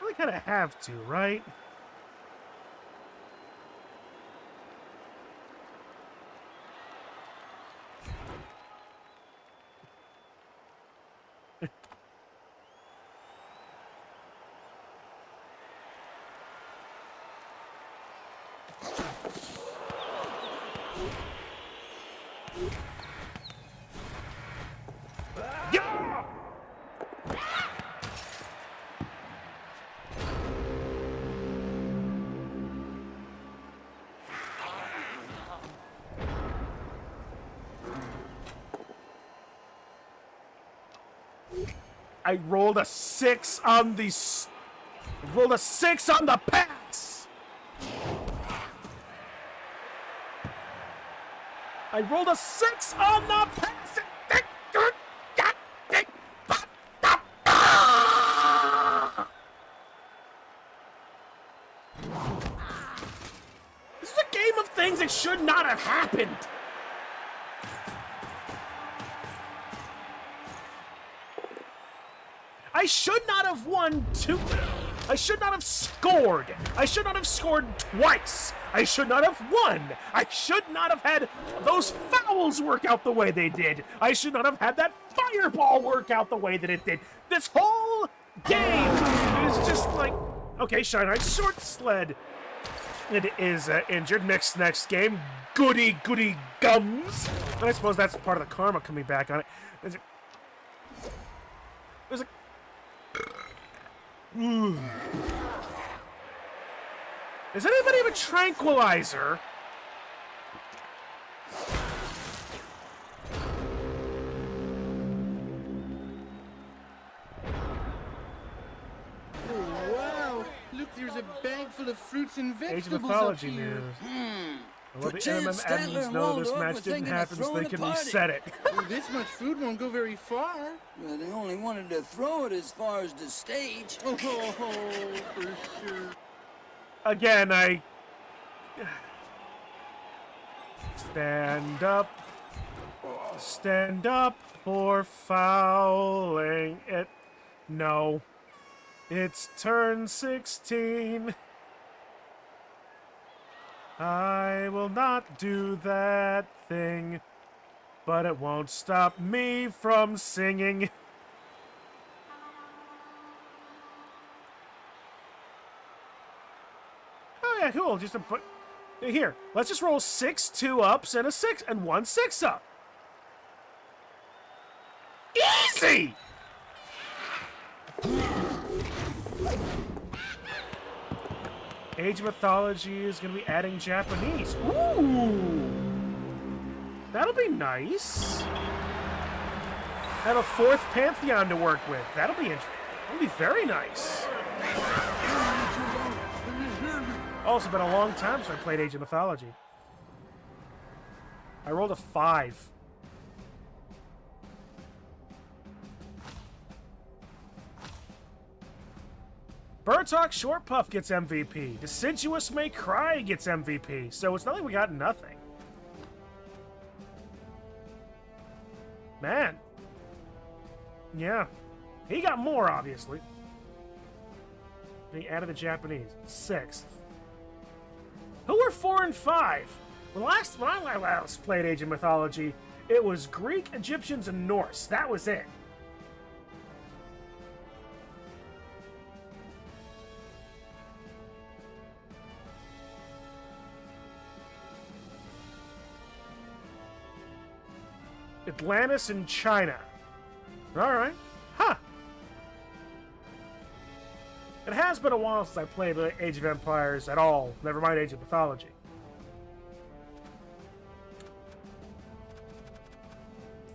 Really kind of have to, right? Yeah! I rolled a 6 on the rolled a 6 on the pass. I rolled a 6 on the pass. This is a game of things that should not have happened. I should not have won 2. I should not have scored. I should not have scored twice. I should not have won. I should not have had those fouls work out the way they did. I should not have had that fireball work out the way that it did. This whole game is just like, okay, Shine Short Sled. It is injured. Next game, goody gums. And I suppose that's part of the karma coming back on it. There's a Does anybody have a tranquilizer? full of fruits and Age of vegetables up Mythology here. news. Well, the Pretend MMM Statler admins and know this Waldorf were match didn't thinking of happen, so throwing they a can party. reset it. Well, this much food won't go very far. Well, they only wanted to throw it as far as the stage. Oh, for sure. Again, I... Stand up. Stand up for fouling it. No. It's turn 16. I will not do that thing, but it won't stop me from singing. Oh yeah, cool. Just a put here. Let's just roll 6 2-ups and a 6 and 1 6-up. Easy. Age of Mythology is going to be adding Japanese. Ooh! That'll be nice. Have a 4th Pantheon to work with. That'll be interesting. That'll be very nice. Also, been a long time since I played Age of Mythology. I rolled a 5. Burtok Short Puff gets MVP. Deciduous May Cry gets MVP. So it's not like we got nothing. Man. Yeah. He got more, obviously. He added the Japanese. 6th. Who were 4 and 5? When I last played Age of Mythology, it was Greek, Egyptians, and Norse. That was it. Atlantis and China. Alright. Huh. It has been a while since I played Age of Empires at all. Never mind Age of Mythology.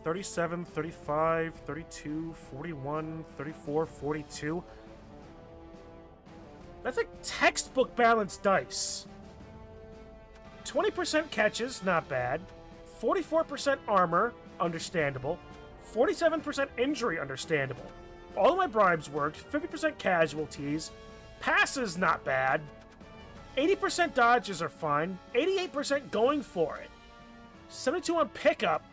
$37, $35, $32, $41, $34, $42. That's like textbook balanced dice. 20% catches, not bad. 44% armor, understandable. 47% injury, understandable. All of my bribes worked. 50% casualties. Passes, not bad. 80% dodges are fine. 88% going for it. 72 on pickup.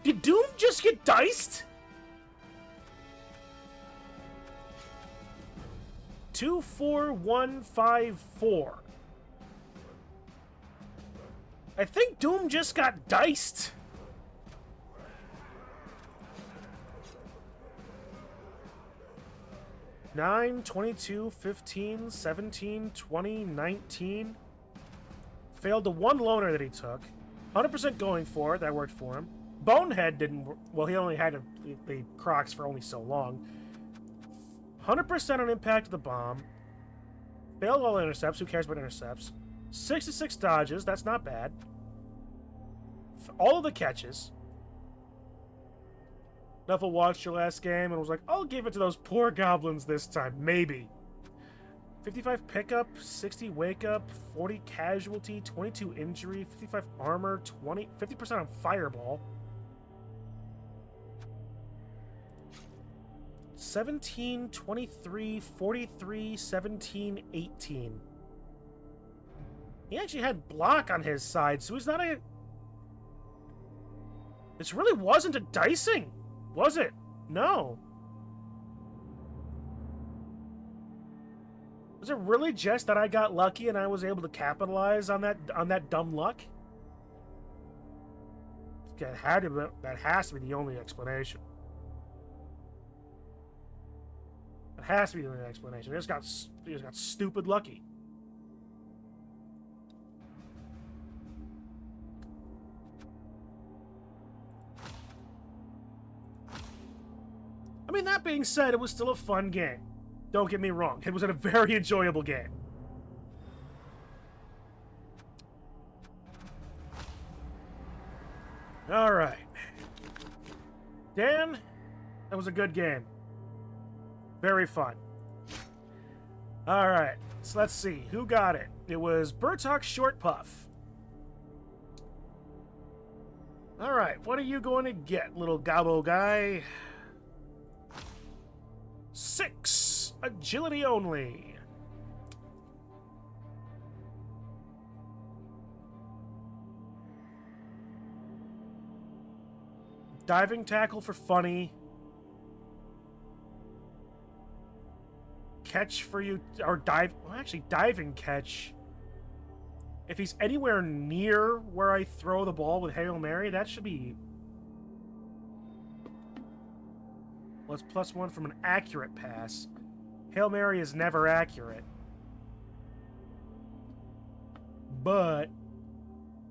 Did Doom just get diced? 24154. I think Doom just got diced. $9, $22, $15, $17, $20, $19. Failed the 1 loner that he took. 100% going for it. That worked for him. Bonehead didn't... Well, he only had the Crocs for only so long. 100% on impact of the bomb. Failed all intercepts. Who cares about intercepts? 66 dodges. That's not bad. All of the catches. Nuffle watched your last game and was like, I'll give it to those poor goblins this time. Maybe. 55 pickup, 60 wake up, 40 casualty, 22 injury, 55 armor, 50% on fireball. 17, 23, 43, 17, 18. He actually had block on his side, so he's not a... This really wasn't a dicing, was it? No. Was it really just that I got lucky and I was able to capitalize on that dumb luck? That has to be the only explanation. It has to be the only explanation. He just got stupid lucky. I mean, that being said, it was still a fun game. Don't get me wrong. It was a very enjoyable game. All right. Dan, that was a good game. Very fun. Alright, so let's see. Who got it? It was Burtok Short Puff. Alright, what are you going to get, little gobbo guy? 6. Agility only. Diving tackle for funny. Catch for you, or dive, well, actually diving catch. If he's anywhere near where I throw the ball with Hail Mary, that should be... Well, it's +1 from an accurate pass. Hail Mary is never accurate. But,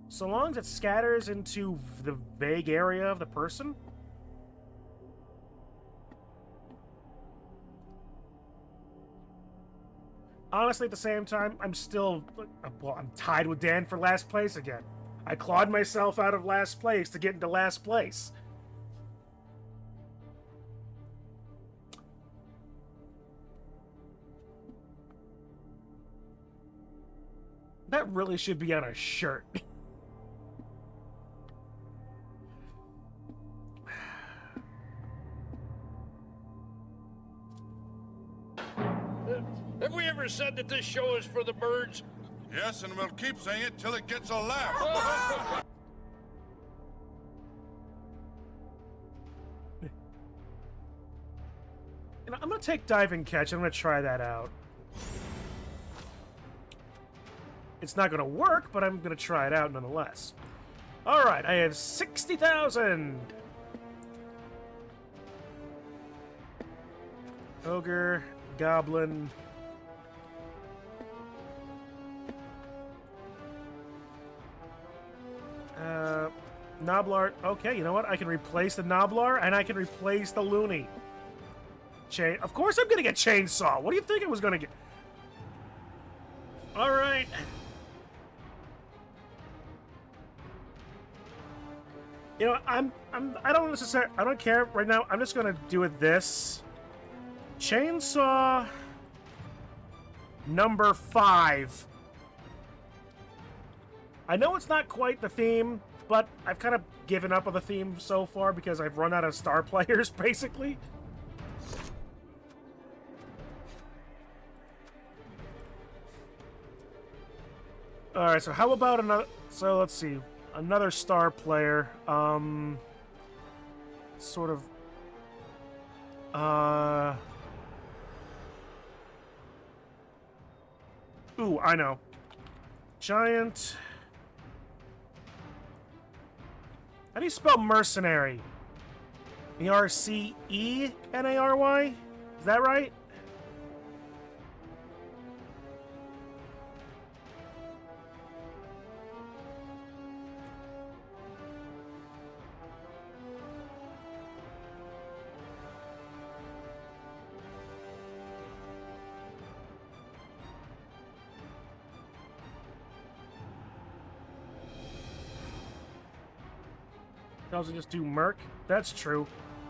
so long as it scatters into the vague area of the person... Honestly, at the same time, I'm still... Well, I'm tied with Dan for last place again. I clawed myself out of last place to get into last place. That really should be on a shirt. Have we ever said that this show is for the birds? Yes, and we'll keep saying it till it gets a laugh. You know, I'm going to take diving catch. I'm going to try that out. It's not going to work, but I'm going to try it out nonetheless. All right, I have 60,000. Ogre, Goblin. Noblar. Okay, you know what? I can replace the Noblar, and I can replace the Looney. Of course I'm going to get Chainsaw. What do you think I was going to get? All right. You know, I don't necessarily, I don't care right now. I'm just going to do it this. Chainsaw number 5. I know it's not quite the theme, but I've kind of given up on the theme so far because I've run out of star players, basically. Alright, so how about another... So, let's see. Another star player. Sort of... Ooh, I know. Giant... How do you spell mercenary? E-R-C-E-N-A-R-Y? Is that right? Can also just do Merc. That's true.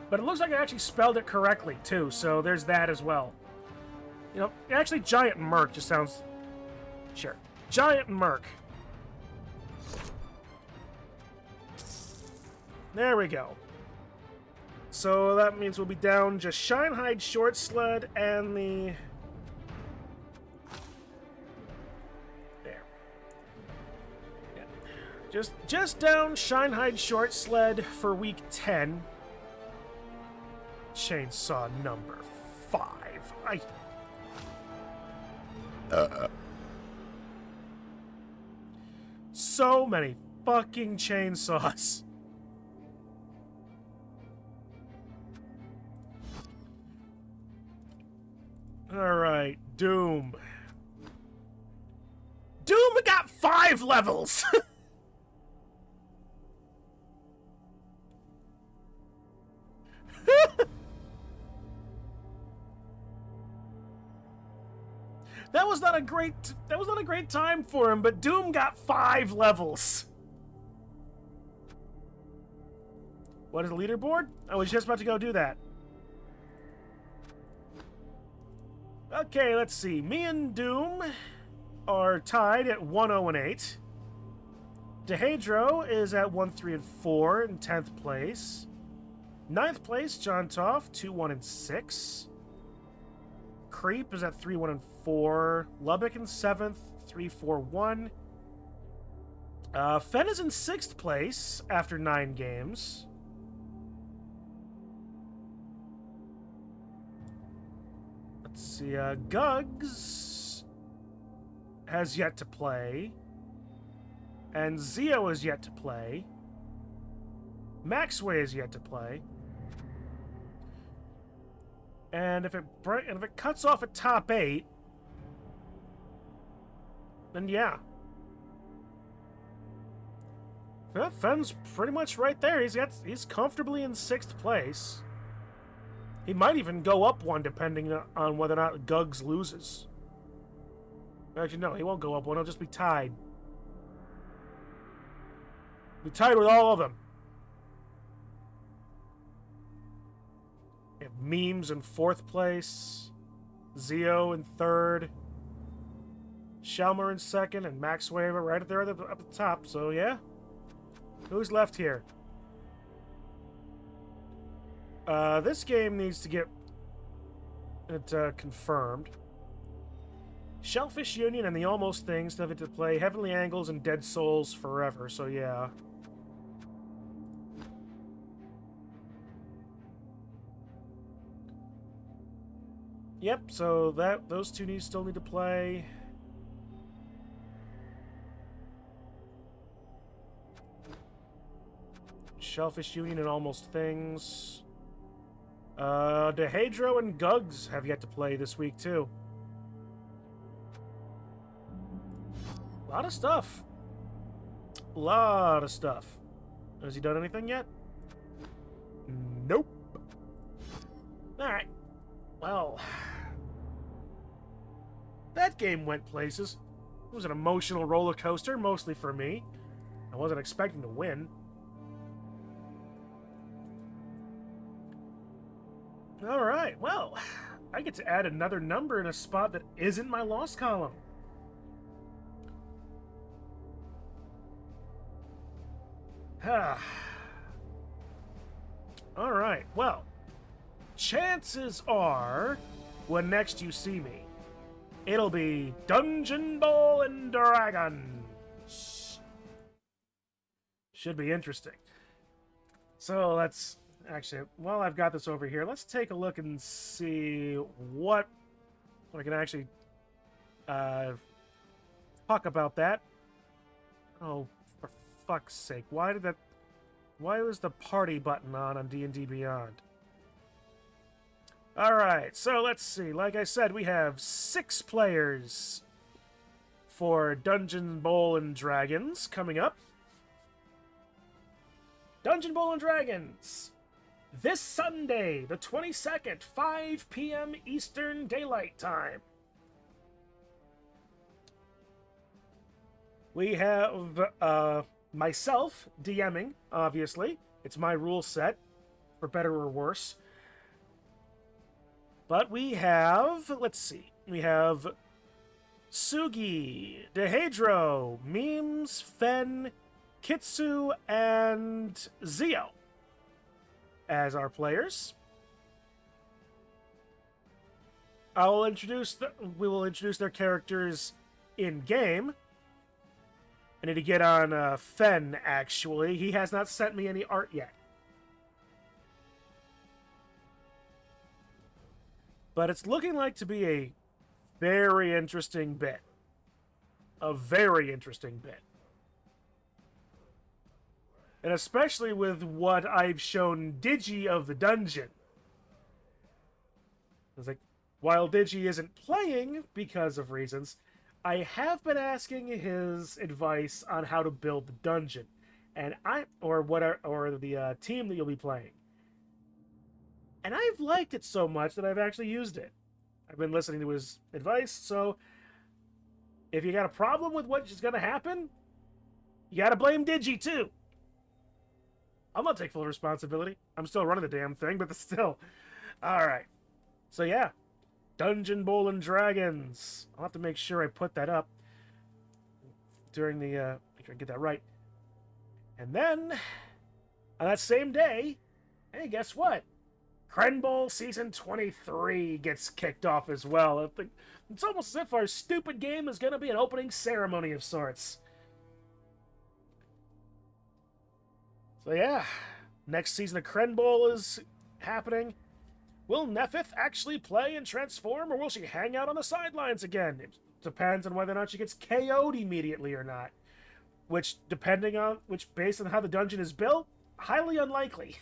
But it looks like I actually spelled it correctly, too, so there's that as well. You know, actually, Giant Merc just sounds... Sure. Giant Merc. There we go. So that means we'll be down just Shinehide Short Sled and the... There. Yeah. Just down Shinehide Short Sled for week 10. Chainsaw number 5. So many fucking chainsaws. Alright, Doom. Doom got 5 levels! That was not a great time for him, but Doom got 5 levels. What is the leaderboard? I was just about to go do that. Okay, let's see. Me and Doom are tied at 1-0-8. DeHedro is at 1-3-4 in 10th place. 9th place, John Toff, 2-1-6. Creep is at 3-1-4. Lubbock in 7th, 3-4-1. Fenn is in 6th place after 9 games. Let's see, Guggs has yet to play. And Zio is yet to play. Maxway is yet to play. And if it cuts off at top 8, then yeah. Fenn's pretty much right there. He's comfortably in 6th place. He might even go up one depending on whether or not Guggs loses. Actually, no, he won't go up one. He'll just be tied. Be tied with all of them. We have Memes in 4th place. Zio in 3rd. Shelmer in 2nd. And Maxway right there at the top. So, yeah. Who's left here? This game needs to get it confirmed. Shellfish Union and the Almost Things have to play Heavenly Angles and Dead Souls forever, so yeah. Yep, so those two still need to play. Shellfish Union and Almost Things. DeHedro and Guggs have yet to play this week, too. A lot of stuff. A lot of stuff. Has he done anything yet? Nope. Alright. Well. That game went places. It was an emotional roller coaster, mostly for me. I wasn't expecting to win. Alright, well, I get to add another number in a spot that isn't my loss column. Alright, well, chances are, when next you see me, it'll be Dungeon Ball and Dragons. Should be interesting. So let's... Actually, while I've got this over here, let's take a look and see what I can actually talk about that. Oh, for fuck's sake. Why was the party button on D&D Beyond? Alright, so let's see. Like I said, we have 6 players for Dungeon Bowl and Dragons coming up. Dungeon Bowl and Dragons! This Sunday, the 22nd, 5 p.m. Eastern Daylight Time. We have myself DMing, obviously. It's my rule set, for better or worse. But we have, let's see, we have Sugi, DeHedro, Memes, Fenn, Kitsu, and Zio as our players. We will introduce their characters in game. I need to get on Fenn, actually. He has not sent me any art yet. But it's looking like to be a very interesting bit. A very interesting bit. And especially with what I've shown Digi of the dungeon. It's like, while Digi isn't playing because of reasons, I have been asking his advice on how to build the dungeon, and the team that you'll be playing. And I've liked it so much that I've actually used it. I've been listening to his advice, so if you got a problem with what's going to happen, you got to blame Digi too. I'm not taking full responsibility. I'm still running the damn thing, but still. All right. So yeah, Dungeon Bowl and Dragons. I'll have to make sure I put that up during the, make sure I get that right. And then, on that same day, hey, guess what? Cren Bowl Season 23 gets kicked off as well. It's almost as if our stupid game is going to be an opening ceremony of sorts. So yeah, next season of Cren Bowl is happening. Will Neffith actually play and transform, or will she hang out on the sidelines again? It depends on whether or not she gets KO'd immediately or not. Which, based on how the dungeon is built, highly unlikely.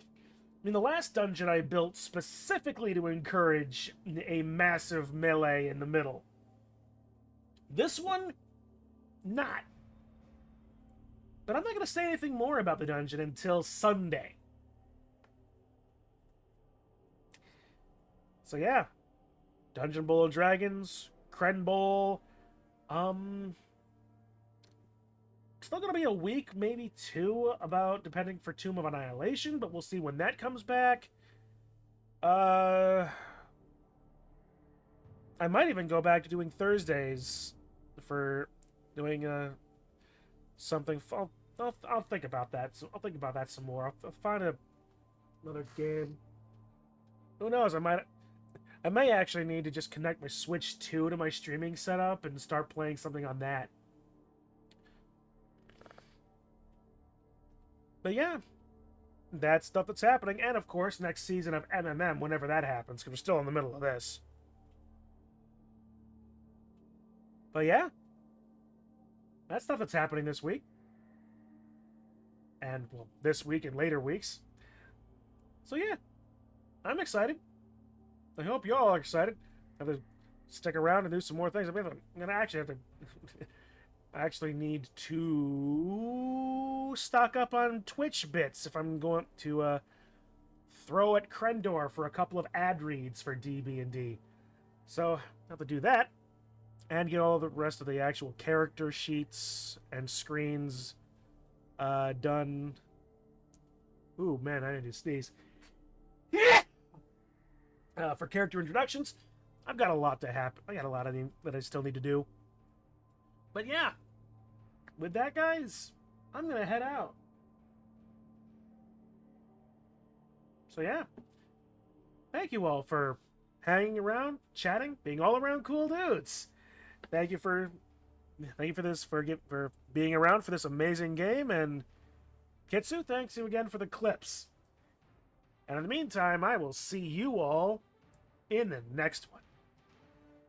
I mean, the last dungeon I built specifically to encourage a massive melee in the middle. This one, not. But I'm not going to say anything more about the dungeon until Sunday. So yeah, Dungeon Bowl of Dragons, Cren Bowl. Still going to be a week, maybe two, depending for Tomb of Annihilation, but we'll see when that comes back. I might even go back to doing Thursdays for doing something. I'll think about that. So I'll think about that some more. I'll find another game. Who knows? I may actually need to just connect my Switch 2 to my streaming setup and start playing something on that. But yeah, that's stuff that's happening. And of course, next season of MMM, whenever that happens, because we're still in the middle of this. But yeah, that's stuff that's happening this week. And, well, this week and later weeks. So yeah, I'm excited. I hope you all are excited. I have to stick around and do some more things. I'm gonna actually have to... I actually need to stock up on Twitch bits if I'm going to throw at Crendor for a couple of ad reads for DB&D. So, I have to do that. And get all the rest of the actual character sheets and screens done. Ooh, man, I need to sneeze. For character introductions, I've got a lot to happen. I got a lot of that I still need to do. But yeah, with that, guys, I'm going to head out. So yeah, thank you all for hanging around, chatting, being all around cool dudes. Thank you for this, for being around for this amazing game, and Kitsu, thanks you again for the clips. And in the meantime, I will see you all in the next one.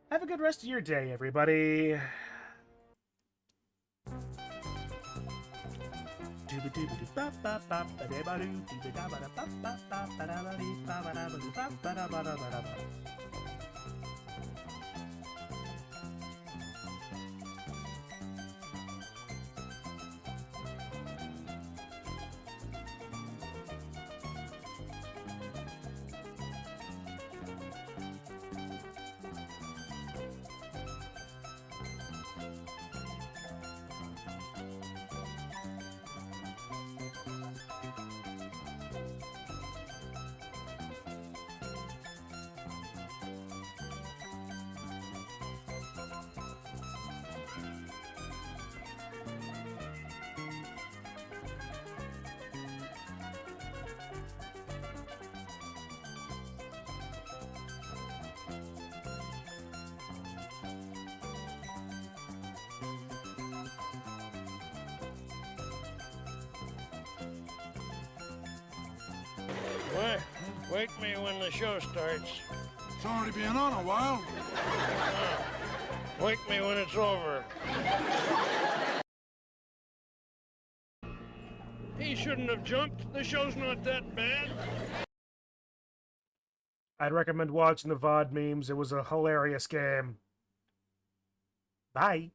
Have a good rest of your day, everybody. What? Wake me when the show starts. It's already been on a while. Wake me when it's over. He shouldn't have jumped. The show's not that bad. I'd recommend watching the VOD memes. It was a hilarious game. Bye.